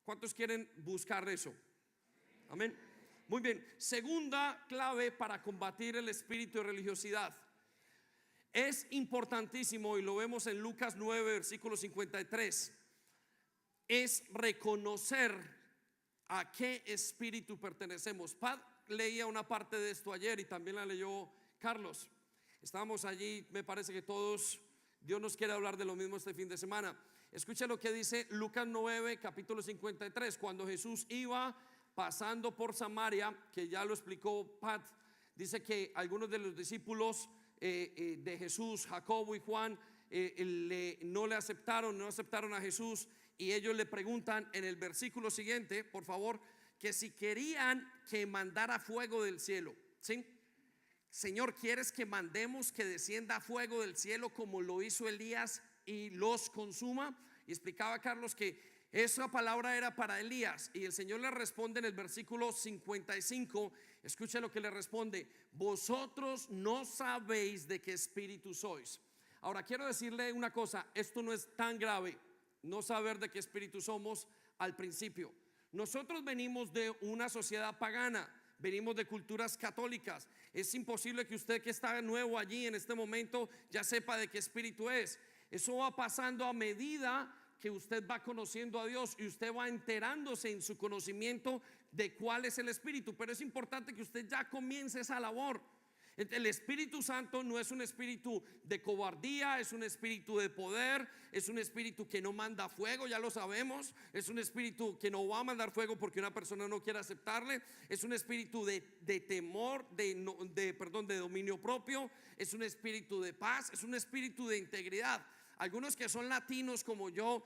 ¿Cuántos quieren buscar eso? Amén. Muy bien. Segunda clave para combatir el espíritu de religiosidad. Es importantísimo, y lo vemos en Lucas 9 versículo 53. Es reconocer a qué espíritu pertenecemos. Pat leía una parte de esto ayer y también la leyó Carlos. Estábamos allí, me parece que todos. Dios nos quiere hablar de lo mismo este fin de semana. Escucha lo que dice Lucas 9 capítulo 53. Cuando Jesús iba pasando por Samaria, que ya lo explicó Pat, dice que algunos de los discípulos de Jesús, Jacobo y Juan, no aceptaron a Jesús, y ellos le preguntan en el versículo siguiente, por favor, que si querían que mandara fuego del cielo. ¿Sí? Señor, ¿quieres que mandemos que descienda fuego del cielo como lo hizo Elías y los consuma? Y explicaba Carlos que esa palabra era para Elías, y el Señor le responde en el versículo 55. Escuche lo que le responde: vosotros no sabéis de qué espíritu sois. Ahora quiero decirle una cosa: esto no es tan grave, no saber de qué espíritu somos al principio. Nosotros venimos de una sociedad pagana, venimos de culturas católicas. Es imposible que usted, que está nuevo allí en este momento, ya sepa de qué espíritu es. Eso va pasando a medida que usted va conociendo a Dios y usted va enterándose en su conocimiento de cuál es el espíritu. Pero es importante que usted ya comience esa labor. El Espíritu Santo no es un espíritu de cobardía, es un espíritu de poder, es un espíritu que no manda fuego, ya lo sabemos. Es un espíritu que no va a mandar fuego porque una persona no quiere aceptarle. Es un espíritu de temor, de dominio propio. Es un espíritu de paz, es un espíritu de integridad. Algunos que son latinos como yo,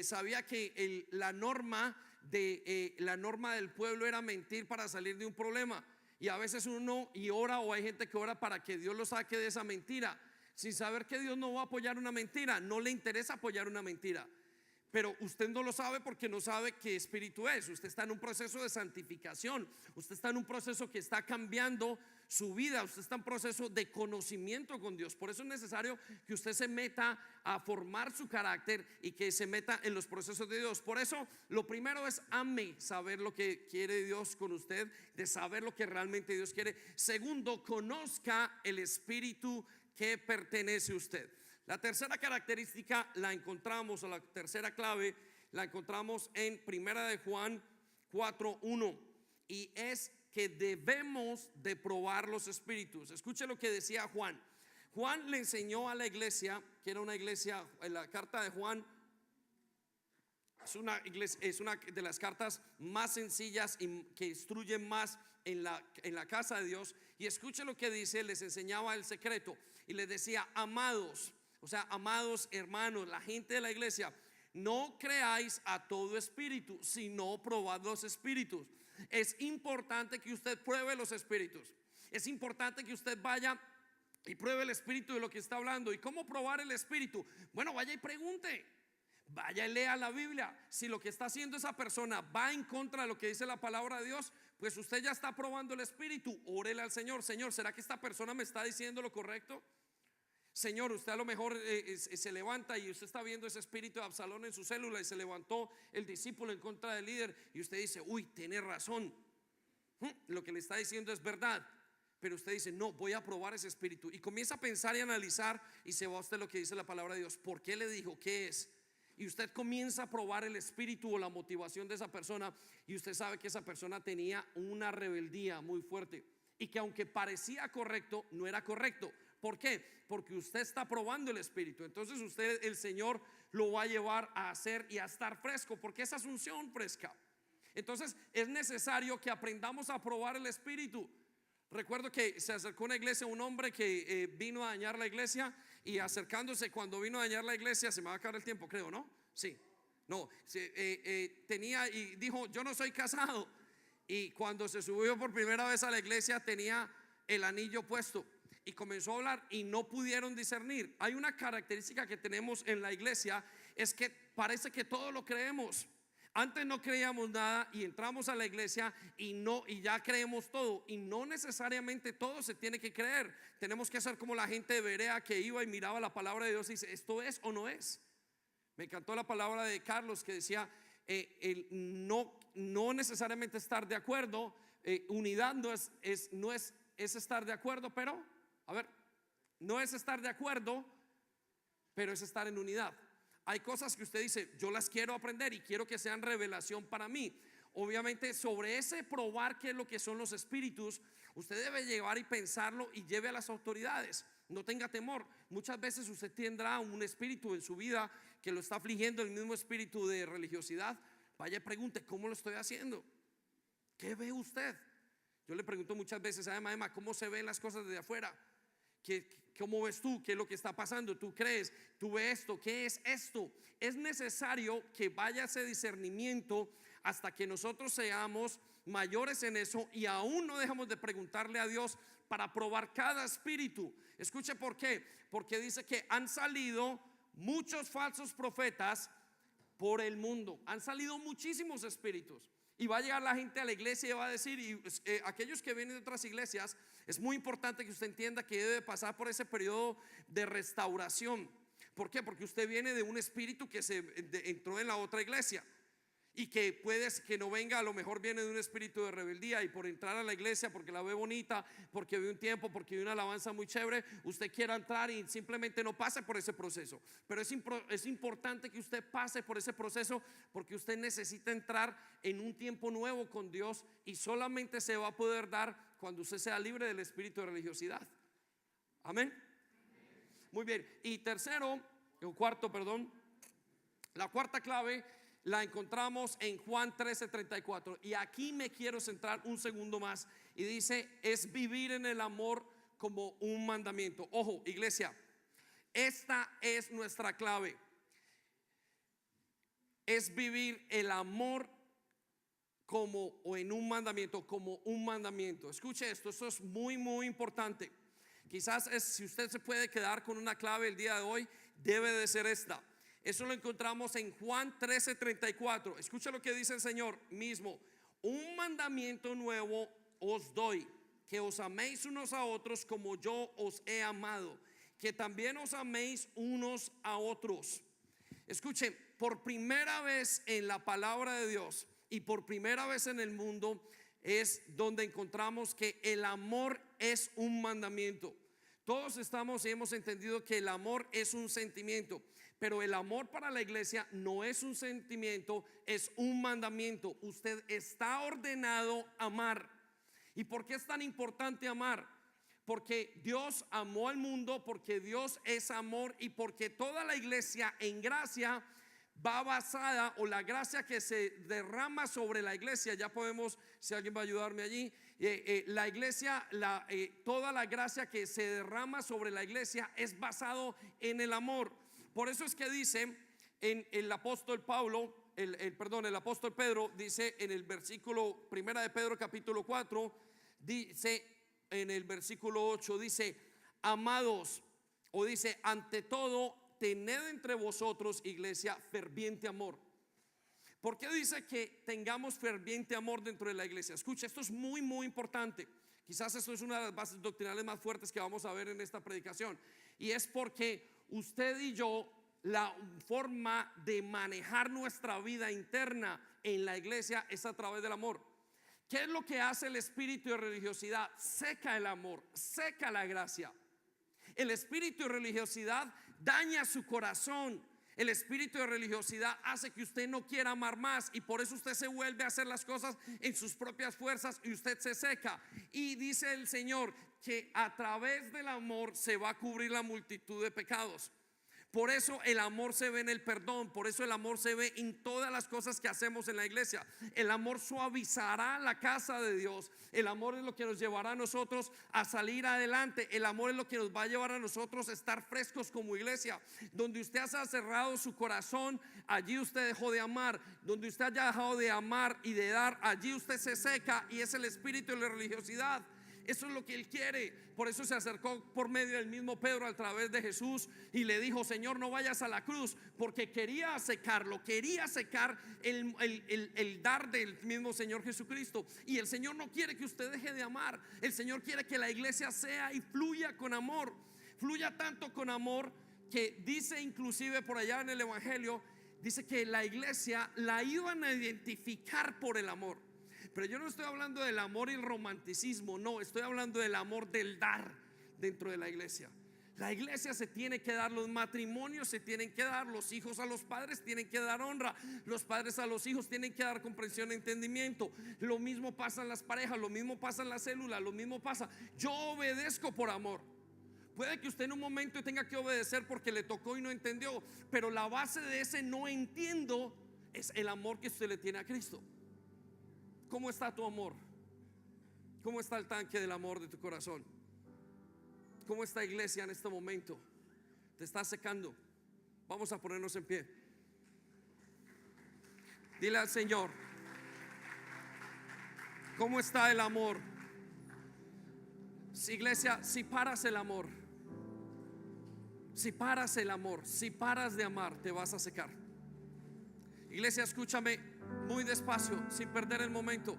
sabía que la norma del pueblo era mentir para salir de un problema. Y a veces uno ora, o hay gente que ora para que Dios lo saque de esa mentira. sin saber que Dios no va a apoyar una mentira. No le interesa apoyar una mentira. Pero usted no lo sabe porque no sabe qué espíritu es. Usted está en un proceso de santificación. Usted está en un proceso que está cambiando su vida. Usted está en un proceso de conocimiento con Dios. Por eso es necesario que usted se meta a formar su carácter y que se meta en los procesos de Dios. Por eso lo primero es ame saber lo que quiere Dios con usted, de saber lo que realmente Dios quiere. Segundo, conozca el espíritu que pertenece a usted. La tercera característica la encontramos, o la tercera clave la encontramos en Primera de Juan 4:1, y es que debemos de probar los espíritus. Escuche lo que decía Juan. Juan le enseñó a la iglesia, que era una iglesia, en la carta de Juan es una de las cartas más sencillas y que instruyen más en la casa de Dios. Y escuche lo que dice, les enseñaba el secreto y les decía: amados, o sea, amados hermanos, la gente de la iglesia, no creáis a todo espíritu, sino probad los espíritus. Es importante que usted pruebe los espíritus. Es importante que usted vaya y pruebe el espíritu de lo que está hablando. ¿Y cómo probar el espíritu? Bueno, vaya y pregunte. Vaya y lea la Biblia. Si lo que está haciendo esa persona va en contra de lo que dice la palabra de Dios, pues usted ya está probando el espíritu. Órele al Señor: Señor, ¿será que esta persona me está diciendo lo correcto? Señor, usted a lo mejor se levanta y usted está viendo ese espíritu de Absalón en su célula, y se levantó el discípulo en contra del líder, y usted dice: uy, tiene razón, lo que le está diciendo es verdad. Pero usted dice: no, voy a probar ese espíritu. Y comienza a pensar y analizar, y se va a usted lo que dice la palabra de Dios. ¿Por qué le dijo? ¿Qué es? Y usted comienza a probar el espíritu o la motivación de esa persona, y usted sabe que esa persona tenía una rebeldía muy fuerte, y que aunque parecía correcto, no era correcto. ¿Por qué? Porque usted está probando el espíritu. Entonces usted, el Señor lo va a llevar a hacer y a estar fresco, porque esa es unción fresca. Entonces es necesario que aprendamos a probar el espíritu. Recuerdo que se acercó a una iglesia un hombre que vino a dañar la iglesia, y acercándose, cuando vino a dañar la iglesia, se me va a acabar el tiempo, creo, ¿no? Sí, no, tenía, y dijo: yo no soy casado. Y cuando se subió por primera vez a la iglesia, tenía el anillo puesto, y comenzó a hablar, y no pudieron discernir. Hay una característica que tenemos en la iglesia, es que parece que todo lo creemos. Antes no creíamos nada y entramos a la iglesia y ya creemos todo, y no necesariamente todo se tiene que creer. Tenemos que ser como la gente de Berea, que iba y miraba la palabra de Dios y dice: ¿esto es o no es? Me encantó la palabra de Carlos, que decía no necesariamente estar de acuerdo. Unidad no es estar de acuerdo, pero a ver, no es estar de acuerdo, pero es estar en unidad. Hay cosas que usted dice: yo las quiero aprender y quiero que sean revelación para mí. Obviamente, sobre ese probar qué es lo que son los espíritus, usted debe llevar y pensarlo, y lleve a las autoridades. No tenga temor. Muchas veces usted tendrá un espíritu en su vida que lo está afligiendo, el mismo espíritu de religiosidad. Vaya y pregunte: ¿cómo lo estoy haciendo? ¿Qué ve usted? Yo le pregunto muchas veces a Emma: ¿cómo se ven las cosas desde afuera? ¿Cómo ves tú? ¿Qué es lo que está pasando? ¿Tú crees? ¿Tú ves esto? ¿Qué es esto? Es necesario que vaya ese discernimiento hasta que nosotros seamos mayores en eso, y aún no dejamos de preguntarle a Dios para probar cada espíritu. Escuche por qué. Porque dice que han salido muchos falsos profetas por el mundo. Han salido muchísimos espíritus. Y va a llegar la gente a la iglesia y va a decir, y aquellos que vienen de otras iglesias, es muy importante que usted entienda que debe pasar por ese periodo de restauración. ¿Por qué? Porque usted viene de un espíritu que entró en la otra iglesia, y que puede que no venga, a lo mejor viene de un espíritu de rebeldía, y por entrar a la iglesia, porque la ve bonita, porque ve un tiempo, porque ve una alabanza muy chévere, usted quiera entrar y simplemente no pase por ese proceso. Pero es importante que usted pase por ese proceso, porque usted necesita entrar en un tiempo nuevo con Dios, y solamente se va a poder dar cuando usted sea libre del espíritu de religiosidad. Amén. Muy bien. Y la cuarta clave la encontramos en Juan 13:34, y aquí me quiero centrar un segundo más, y dice: es vivir en el amor como un mandamiento. Ojo, iglesia, esta es nuestra clave. Es vivir el amor como un mandamiento. Escuche esto es muy muy importante. Quizás si usted se puede quedar con una clave el día de hoy, debe de ser esta. Eso lo encontramos en Juan 13:34. Escucha lo que dice el Señor mismo: un mandamiento nuevo os doy, que os améis unos a otros como yo os he amado, que también os améis unos a otros. Escuchen, por primera vez en la palabra de Dios y por primera vez en el mundo es donde encontramos que el amor es un mandamiento. Todos estamos y hemos entendido que el amor es un sentimiento, pero el amor para la iglesia no es un sentimiento, es un mandamiento. Usted está ordenado a amar. ¿Y por qué es tan importante amar? Porque Dios amó al mundo, porque Dios es amor y porque toda la iglesia en gracia va basada, o la gracia que se derrama sobre la iglesia, ya podemos, si alguien va a ayudarme allí, la iglesia, toda la gracia que se derrama sobre la iglesia es basado en el amor. Por eso es que dice en el apóstol Pablo, el apóstol Pedro dice en el versículo 1 de Pedro capítulo 4, dice en el versículo 8, dice: amados, o dice, ante todo tened entre vosotros, iglesia, ferviente amor. ¿Por qué dice que tengamos ferviente amor dentro de la iglesia? Escucha, esto es muy muy importante. Quizás esto es una de las bases doctrinales más fuertes que vamos a ver en esta predicación. Y es porque usted y yo, la forma de manejar nuestra vida interna en la iglesia es a través del amor. ¿Qué es lo que hace el espíritu de religiosidad? Seca el amor, seca la gracia. El espíritu de religiosidad daña su corazón. El espíritu de religiosidad hace que usted no quiera amar más, y por eso usted se vuelve a hacer las cosas en sus propias fuerzas y usted se seca. Y dice el Señor que a través del amor se va a cubrir la multitud de pecados. Por eso el amor se ve en el perdón, por eso el amor se ve en todas las cosas que hacemos en la iglesia. El amor suavizará la casa de Dios. El amor es lo que nos llevará a nosotros a salir adelante. El amor es lo que nos va a llevar a nosotros a estar frescos como iglesia. Donde usted haya cerrado su corazón, allí usted dejó de amar. Donde usted haya dejado de amar y de dar, allí usted se seca, y es el espíritu de la religiosidad. Eso es lo que él quiere. Por eso se acercó por medio del mismo Pedro a través de Jesús y le dijo: Señor, no vayas a la cruz, porque quería secarlo, quería secar el dar del mismo Señor Jesucristo. Y el Señor no quiere que usted deje de amar. El Señor quiere que la iglesia sea y fluya con amor. Fluya tanto con amor que dice, inclusive por allá en el Evangelio, dice que la iglesia la iban a identificar por el amor. Pero yo no estoy hablando del amor y el romanticismo, no, estoy hablando del amor del dar dentro de la iglesia. La iglesia se tiene que dar, los matrimonios se tienen que dar, los hijos a los padres tienen que dar honra, los padres a los hijos tienen que dar comprensión e entendimiento. Lo mismo pasa en las parejas, lo mismo pasa en las células, lo mismo pasa. Yo obedezco por amor. Puede que usted en un momento tenga que obedecer porque le tocó y no entendió, pero la base de ese no entiendo es el amor que usted le tiene a Cristo. ¿Cómo está tu amor? ¿Cómo está el tanque del amor de tu corazón? ¿Cómo está iglesia en este momento? ¿Te está secando? Vamos a ponernos en pie. Dile al Señor: ¿cómo está el amor? Si, iglesia, si paras el amor, si paras el amor, si paras de amar, te vas a secar. Iglesia, escúchame muy despacio, sin perder el momento.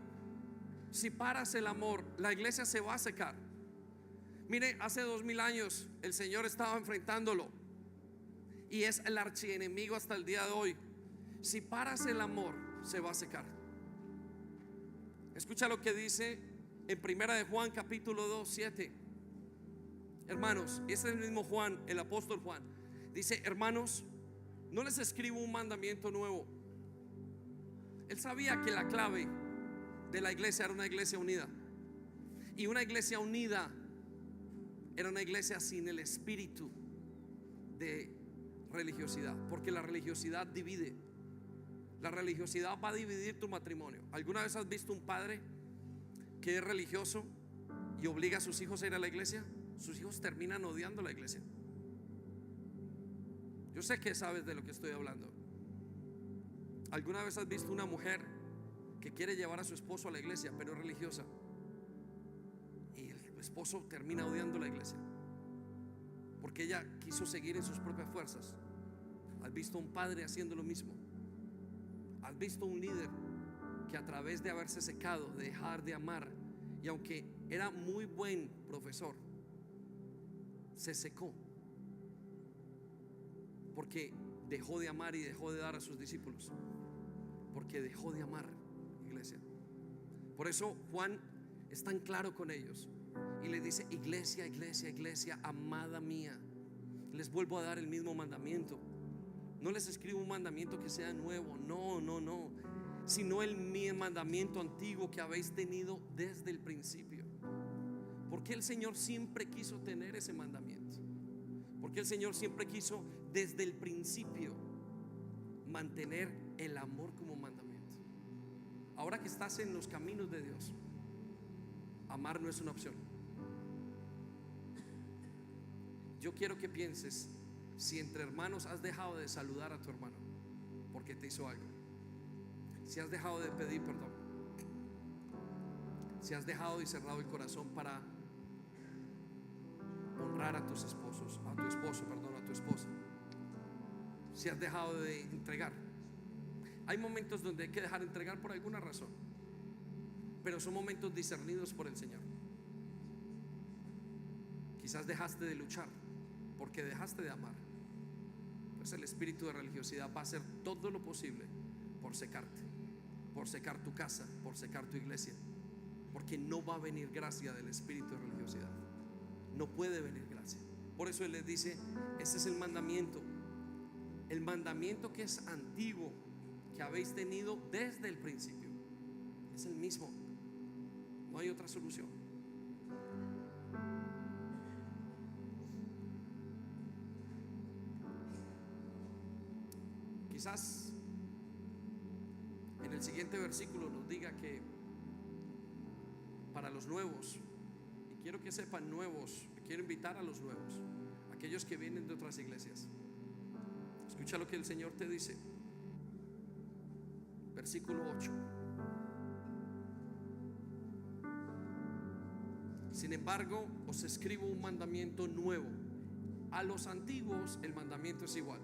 Si paras el amor, la iglesia se va a secar. Mire, hace 2000 años el Señor estaba enfrentándolo y es el archienemigo hasta el día de hoy. Si paras el amor, se va a secar. Escucha lo que dice en Primera de Juan capítulo 2, 7. Hermanos, ese es el mismo Juan, el apóstol Juan. Dice: hermanos, no les escribo un mandamiento nuevo. Él sabía que la clave de la iglesia era una iglesia unida. Y una iglesia unida era una iglesia sin el espíritu de religiosidad, porque la religiosidad divide. La religiosidad va a dividir tu matrimonio. ¿Alguna vez has visto un padre que es religioso y obliga a sus hijos a ir a la iglesia? Sus hijos terminan odiando la iglesia. Yo sé que sabes de lo que estoy hablando. ¿Alguna vez has visto una mujer que quiere llevar a su esposo a la iglesia, pero es religiosa, y el esposo termina odiando la iglesia? porque ella quiso seguir en sus propias fuerzas. ¿Has visto un padre haciendo lo mismo? ¿Has visto un líder que a través de haberse secado, de dejar de amar, y aunque era muy buen profesor, se secó porque dejó de amar y dejó de dar a sus discípulos? Porque dejó de amar, iglesia. Por eso Juan es tan claro con ellos y les dice: iglesia, iglesia, iglesia amada mía, les vuelvo a dar el mismo mandamiento. No les escribo un mandamiento que sea nuevo, no, no, no, sino el mismo mandamiento antiguo que habéis tenido desde el principio. Porque el Señor siempre quiso tener ese mandamiento, porque el Señor siempre quiso desde el principio mantener el amor como mandamiento. Ahora que estás en los caminos de Dios, amar no es una opción. Yo quiero que pienses si entre hermanos has dejado de saludar a tu hermano porque te hizo algo, si has dejado de pedir perdón, si has dejado y cerrado el corazón para honrar a tus esposos, a tu esposo, perdón, a tu esposa, si has dejado de entregar. Hay momentos donde hay que dejar de entregar por alguna razón, pero son momentos discernidos por el Señor. Quizás dejaste de luchar porque dejaste de amar. Pues el espíritu de religiosidad va a hacer todo lo posible por secarte, por secar tu casa, por secar tu iglesia, porque no va a venir gracia del espíritu de religiosidad. No puede venir gracia. Por eso Él les dice: este es el mandamiento que es antiguo, que habéis tenido desde el principio. Es el mismo, no hay otra solución. Quizás en el siguiente versículo nos diga que para los nuevos, y quiero que sepan nuevos, quiero invitar a los nuevos, aquellos que vienen de otras iglesias. Escucha lo que el Señor te dice. Versículo 8: sin embargo, os escribo un mandamiento nuevo. A los antiguos el mandamiento es igual,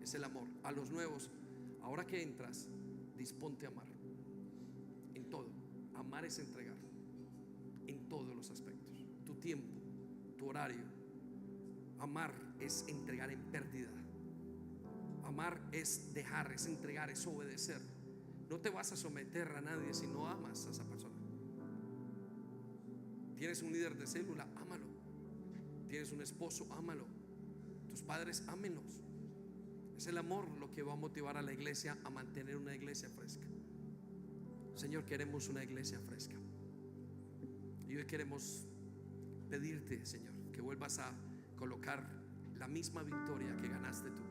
es el amor. A los nuevos, ahora que entras, disponte a amar en todo. Amar es entregar en todos los aspectos, tu tiempo, tu horario. Amar es entregar en pérdida. Amar es dejar, es entregar, es obedecer. No te vas a someter a nadie si no amas a esa persona. Tienes un líder de célula, ámalo. Tienes un esposo, ámalo. Tus padres, ámenlos. Es el amor lo que va a motivar a la iglesia a mantener una iglesia fresca. Señor, queremos una iglesia fresca. Y hoy queremos pedirte, Señor, que vuelvas a colocar la misma victoria que ganaste tú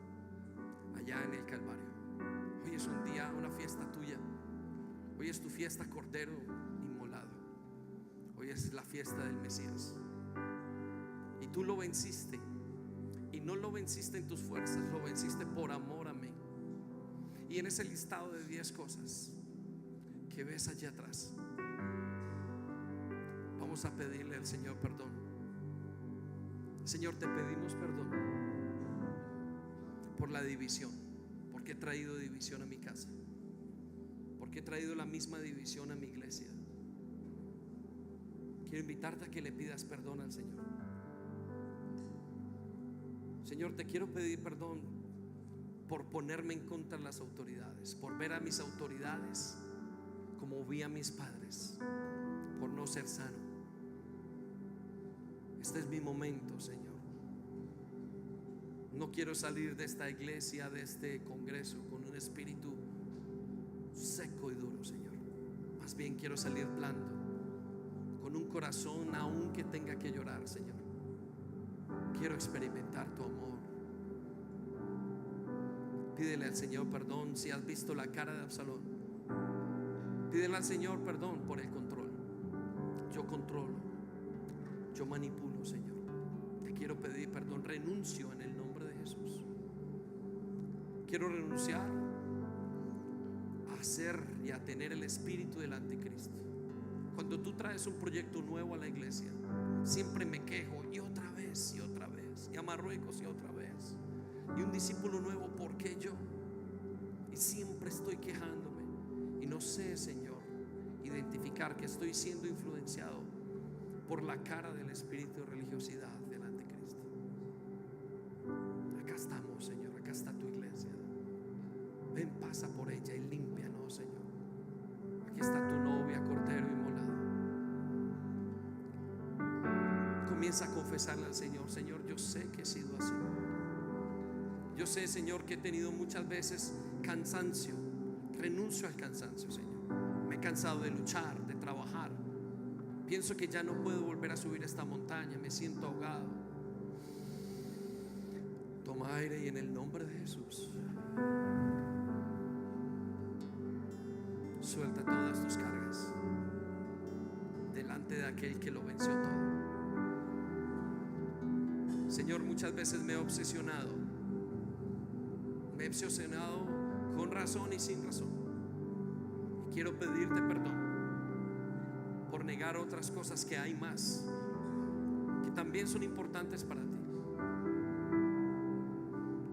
allá en el Calvario. Hoy es un día, una fiesta tuya. Hoy es tu fiesta, Cordero inmolado. Hoy es la fiesta del Mesías. Y tú lo venciste. Y no lo venciste en tus fuerzas, lo venciste por amor a mí. Y en ese listado de 10 cosas que ves allá atrás, vamos a pedirle al Señor perdón. Señor, te pedimos perdón por la división, porque he traído división a mi casa, porque he traído la misma división a mi iglesia. Quiero invitarte a que le pidas perdón al Señor. Señor, te quiero pedir perdón por ponerme en contra de las autoridades, por ver a mis autoridades como vi a mis padres, por no ser sano. Este es mi momento, Señor. No quiero salir de esta iglesia, de este congreso, con un espíritu seco y duro, Señor. Más bien quiero salir blando, con un corazón aún que tenga que llorar, Señor. Quiero experimentar tu amor. Pídele al Señor perdón si has visto la cara de Absalón. Pídele al Señor perdón por el control. Yo controlo, yo manipulo, Señor. Te quiero pedir perdón. Renuncio en el nombre de Jesús. Quiero renunciar a ser y a tener el espíritu del anticristo. Cuando tú traes un proyecto nuevo a la iglesia, siempre me quejo y otra vez y otra vez. vez, y a Marruecos y otra vez. Y un discípulo nuevo, ¿por qué yo? Y siempre estoy quejándome y no sé, Señor, identificar que estoy siendo influenciado por la cara del espíritu de religiosidad del anticristo. Acá estamos, Señor, acá está tu iglesia. Ven, pasa por ella y límpianos, Señor. Aquí está tu novia, cordero inmolado. Comienza a confesarle al Señor: Señor, yo sé que he sido así. Yo sé, Señor, que he tenido muchas veces cansancio. Renuncio al cansancio, Señor. Me he cansado de luchar, de trabajar. Pienso que ya no puedo volver a subir esta montaña. Me siento ahogado. Toma aire y en el nombre de Jesús suelta todas tus cargas delante de aquel que lo venció todo. Señor, muchas veces me he obsesionado con razón y sin razón. Y quiero pedirte perdón por negar otras cosas que hay más, que también son importantes para ti.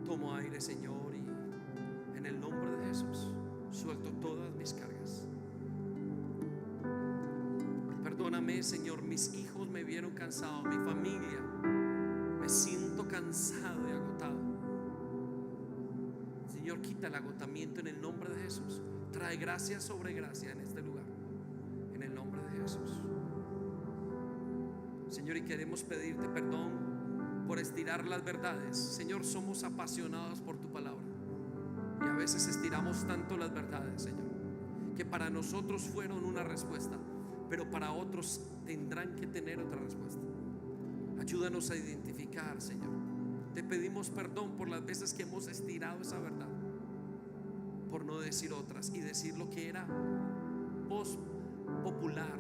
Tomo aire, Señor, y en el nombre de Jesús suelto todas mis cargas. Perdóname, Señor, mis hijos me vieron cansado, mi familia, me siento cansado y agotado. Señor, quita el agotamiento en el nombre de Jesús. Trae gracia sobre gracia en este lugar, en el nombre de Jesús. Señor, y queremos pedirte perdón por estirar las verdades. Señor, somos apasionados por tu palabra y a veces estiramos tanto las verdades, Señor, que para nosotros fueron una respuesta, pero para otros tendrán que tener otra respuesta. Ayúdanos a identificar, Señor. Te pedimos perdón por las veces que hemos estirado esa verdad, por no decir otras y decir lo que era popular.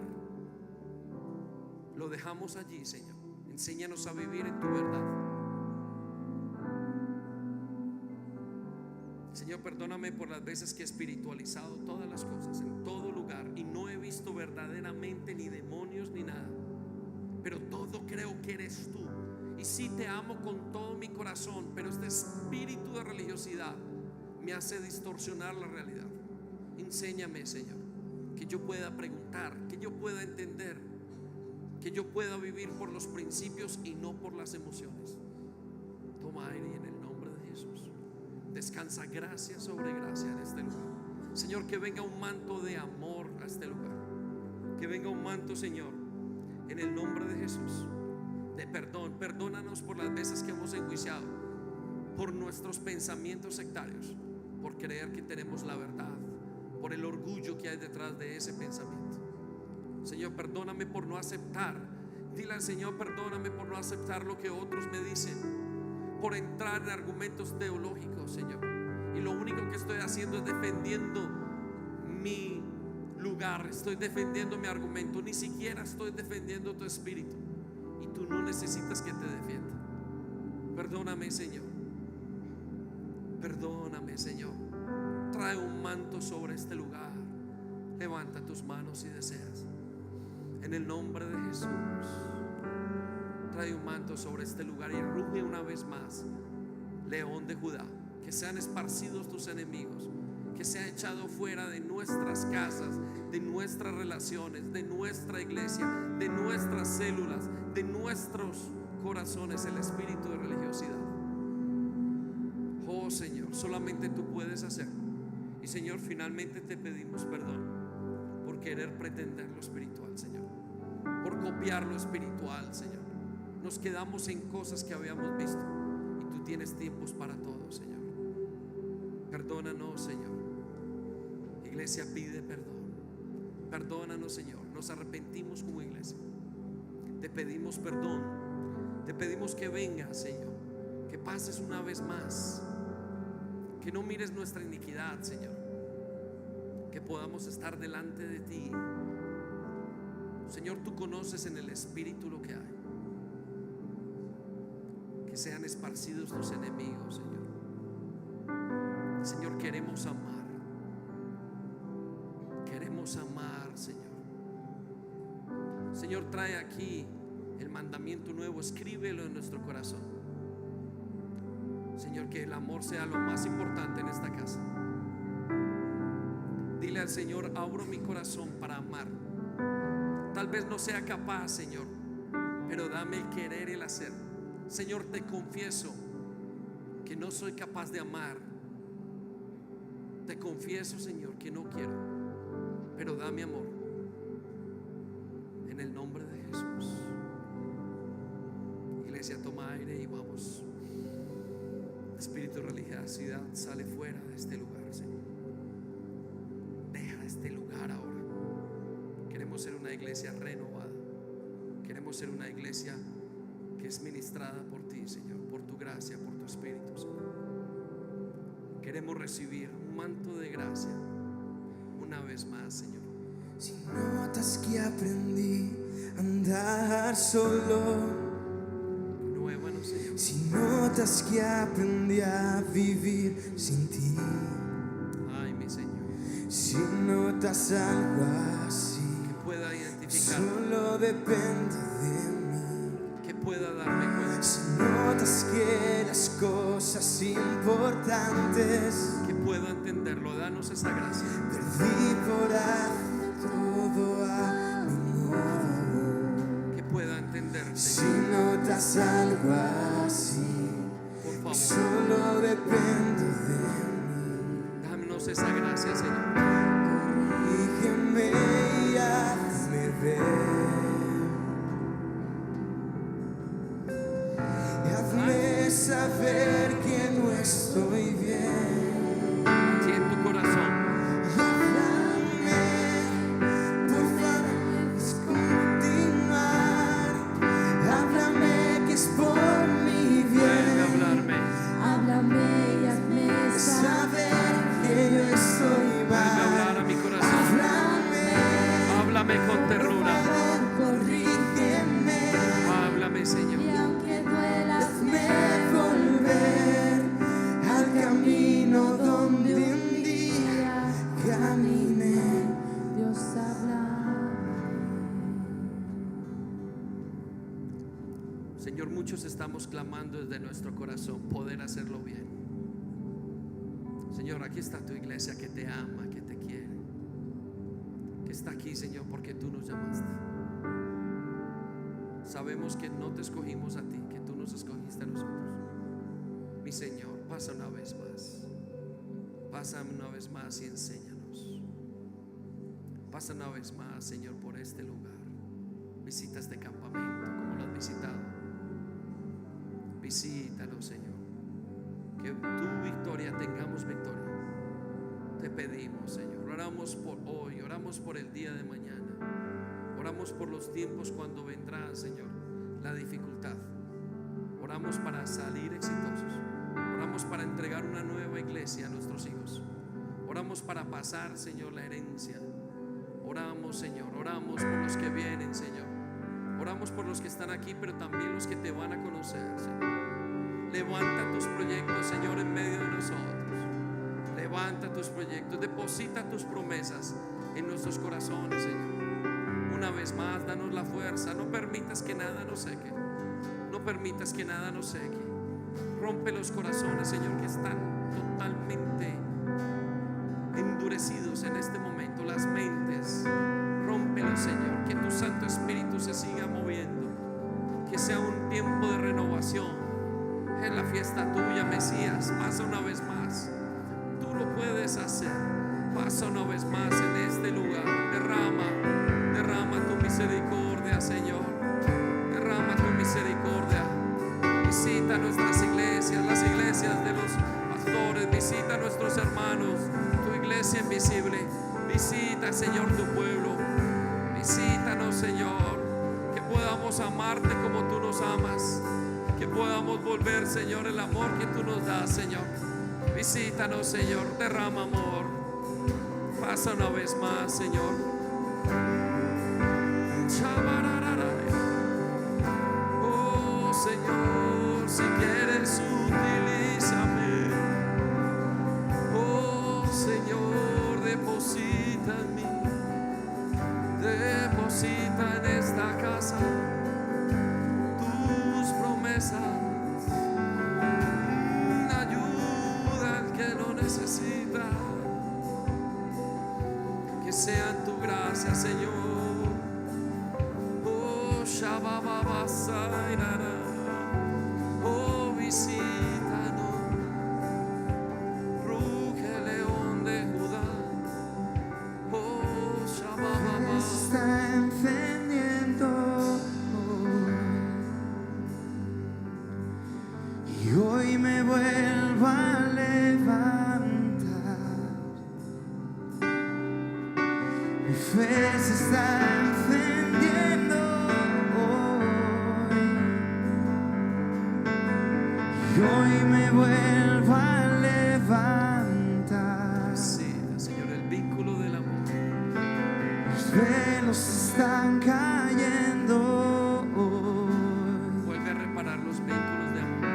Lo dejamos allí, Señor. Enséñanos a vivir en tu verdad. Señor, perdóname por las veces que he espiritualizado todas las cosas en todo lugar y no he visto verdaderamente ni demonios ni nada, pero todo creo que eres tú. Y sí, te amo con todo mi corazón, pero este espíritu de religiosidad me hace distorsionar la realidad. Enséñame, Señor, que yo pueda preguntar, que yo pueda entender, que yo pueda vivir por los principios y no por las emociones. Toma aire y en el nombre de Jesús descansa gracia sobre gracia en este lugar. Señor, que venga un manto de amor a este lugar. Que venga un manto, Señor, en el nombre de Jesús, de perdón. Perdónanos por las veces que hemos enjuiciado, por nuestros pensamientos sectarios, por creer que tenemos la verdad, por el orgullo que hay detrás de ese pensamiento. Señor, perdóname por no aceptar. Dile al Señor: perdóname por no aceptar lo que otros me dicen, por entrar en argumentos teológicos, Señor, y lo único que estoy haciendo es defendiendo mi lugar, estoy defendiendo mi argumento, ni siquiera estoy defendiendo tu espíritu, y tú no necesitas que te defienda. Perdóname, Señor. Perdóname, Señor. Trae un manto sobre este lugar. Levanta tus manos si deseas. En el nombre de Jesús, trae un manto sobre este lugar y ruge una vez más, León de Judá. Que sean esparcidos tus enemigos, que sea echado fuera de nuestras casas, de nuestras relaciones, de nuestra iglesia, de nuestras células, de nuestros corazones el espíritu de religiosidad. Oh Señor, solamente tú puedes hacer. Y Señor, finalmente te pedimos perdón por querer pretender lo espiritual, Señor, por copiar lo espiritual, Señor. Nos quedamos en cosas que habíamos visto y tú tienes tiempos para todo, Señor. Perdónanos, Señor. Iglesia, pide perdón. Perdónanos, Señor. Nos arrepentimos como iglesia. Te pedimos perdón. Te pedimos que vengas, Señor, que pases una vez más, que no mires nuestra iniquidad, Señor, que podamos estar delante de ti. Señor, tú conoces en el espíritu lo que hay. Que sean esparcidos tus enemigos, Señor. Señor, queremos amar. Queremos amar, Señor. Señor, trae aquí el mandamiento nuevo. Escríbelo en nuestro corazón. Señor, que el amor sea lo más importante en esta casa. Dile al Señor: abro mi corazón para amar. Tal vez no sea capaz, Señor, pero dame el querer y el hacer. Señor, te confieso que no soy capaz de amar. Te confieso, Señor, que no quiero, pero dame amor. En el nombre de Jesús. Iglesia, toma aire y vamos. Espíritu de religiosidad, sale fuera de este lugar, Señor. Deja este lugar ahora. Queremos ser una iglesia renovada. Queremos ser una iglesia que es ministrada por ti, Señor, por tu gracia, por tu Espíritu, Señor. Queremos recibir un manto de gracia una vez más, Señor. Si notas que aprendí a andar solo, Renuévanos, Señor. si notas que aprendí a vivir sin ti, Ay, mi Señor, si notas algo así, que pueda identificar, solo depende de mí. que pueda darme cuenta, Si notas que las cosas importantes que pueda entenderlo. Danos esa gracia. perdí por hacer todo a mi modo. Que pueda entender, Si Señor, notas algo así, por favor. solo depende de mí. Danos esa gracia, Señor. Corrígeme y hazme ver. Y hazme saber que no estoy bien. Aquí en tu corazón. Y háblame, por favor, es continuar. Háblame que es por mi Vuelve a bien. hablarme. Háblame y hazme Saber que yo estoy Vuelve a hablar mal. a mi corazón. Háblame, Háblame con por ternura. favor, corrígeme. Háblame, Señor. y aunque duela, Hazme volver al camino donde un día caminé. Dios habla. Señor, muchos estamos clamando desde nuestro corazón poder hacerlo bien. Señor, aquí está tu iglesia que te ama, que te quiere, que está aquí, Señor, porque tú nos llamaste. Sabemos que no te escogimos a ti, que tú nos escogiste a nosotros. Mi Señor, pasa una vez más. Pasa una vez más y enséñanos. Pasa una vez más, Señor, por este lugar. Visita este campamento como lo has visitado. Visítalo, Señor. Que tu victoria tengamos victoria. Te pedimos, Señor. Oramos por hoy, oramos por el día de mañana. Oramos por los tiempos cuando vendrá, Señor, la dificultad. Oramos para salir exitosos. Oramos para entregar una nueva iglesia a nuestros hijos. Oramos para pasar, Señor, la herencia. Oramos, Señor, oramos por los que vienen, Señor. Oramos por los que están aquí, pero también los que te van a conocer, Señor. Levanta tus proyectos, Señor, en medio de nosotros. Levanta tus proyectos, deposita tus promesas en nuestros corazones, Señor. Una vez más, danos la fuerza. No permitas que nada nos seque. No permitas que nada nos seque. Rompe los corazones, Señor, que están totalmente endurecidos en este momento. Las mentes, rómpelos, Señor. Que tu Santo Espíritu se siga moviendo. Que sea un tiempo de renovación. Es la fiesta tuya, Mesías. Pasa una vez más. Tú lo puedes hacer. Pasa una vez más en este lugar. Derrama tu misericordia, Señor. Derrama tu misericordia. Visita nuestras iglesias, las iglesias de los pastores. Visita a nuestros hermanos, tu iglesia invisible. Visita, Señor, tu pueblo. Visítanos, Señor. Que podamos amarte como tú nos amas. Que podamos volver, Señor, el amor que tú nos das, Señor. Visítanos, Señor. Derrama amor. Pasa una vez más, Señor. Oh, Señor, si quieres utilízame. Oh, Señor, deposita en mí. Deposita en esta casa tus promesas. Gracias, Señor. Oh, Shabababasairara. Oh, visítanos. Ruge león de Judá. Oh, Shabababa. Se está encendiendo hoy, y hoy me vuelvo a levantar. Mi fe se está encendiendo hoy, y hoy me vuelvo a levantar. Sí, Señor, el vínculo del amor. Los velos están cayendo hoy, Vuelve a reparar los vínculos de amor.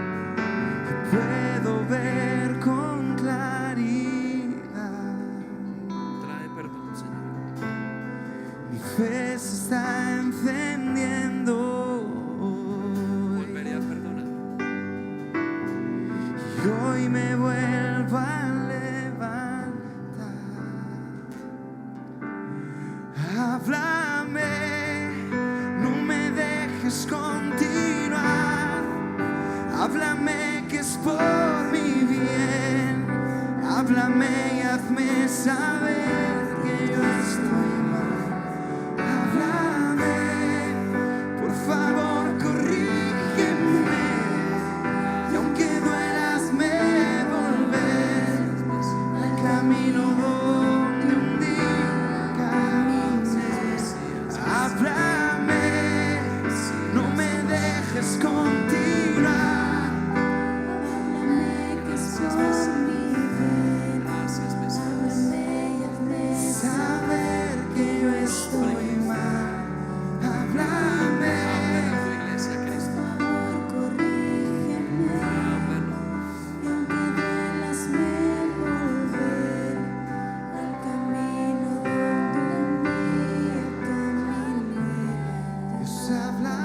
puedo ver con claridad. Trae perdón, Señor. Mi fe se está encendiendo hoy, Volveré a perdonar. y hoy me vuelvo a levantar. Háblame, no me dejes continuar. Háblame que es por mi bien. Háblame y hazme saber que yo estoy mal. Háblame, por favor, corrígeme. Y aunque duela, hazme volver al camino donde un día caminé. Háblame, no me dejes continuar. Háblame que es por mi bien. Gracias, Mesías. Háblame y hazme Saber que yo estoy mal. Háblame, Háblale a tu iglesia, Cristo. favor, corrígeme. Háblanos. Y aunque duela, hazme volver al camino donde un día caminé. Dios habla.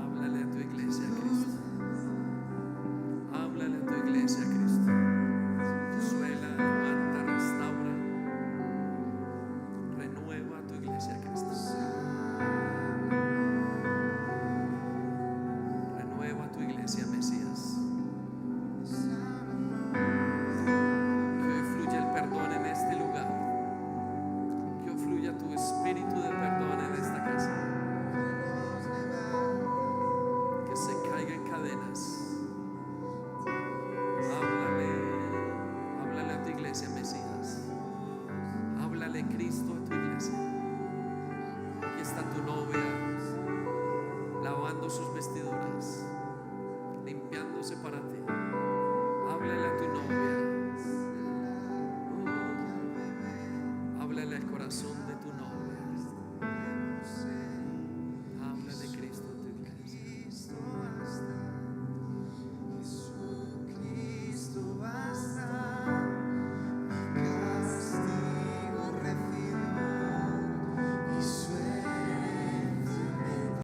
Háblale a tu iglesia, Cristo. Háblale a tu iglesia, Cristo. Consuela, levanta, restaura. Renueva a tu iglesia, Cristo. Renueva a tu iglesia, Mesías. Que hoy fluya el perdón en este lugar. Que hoy fluya tu espíritu de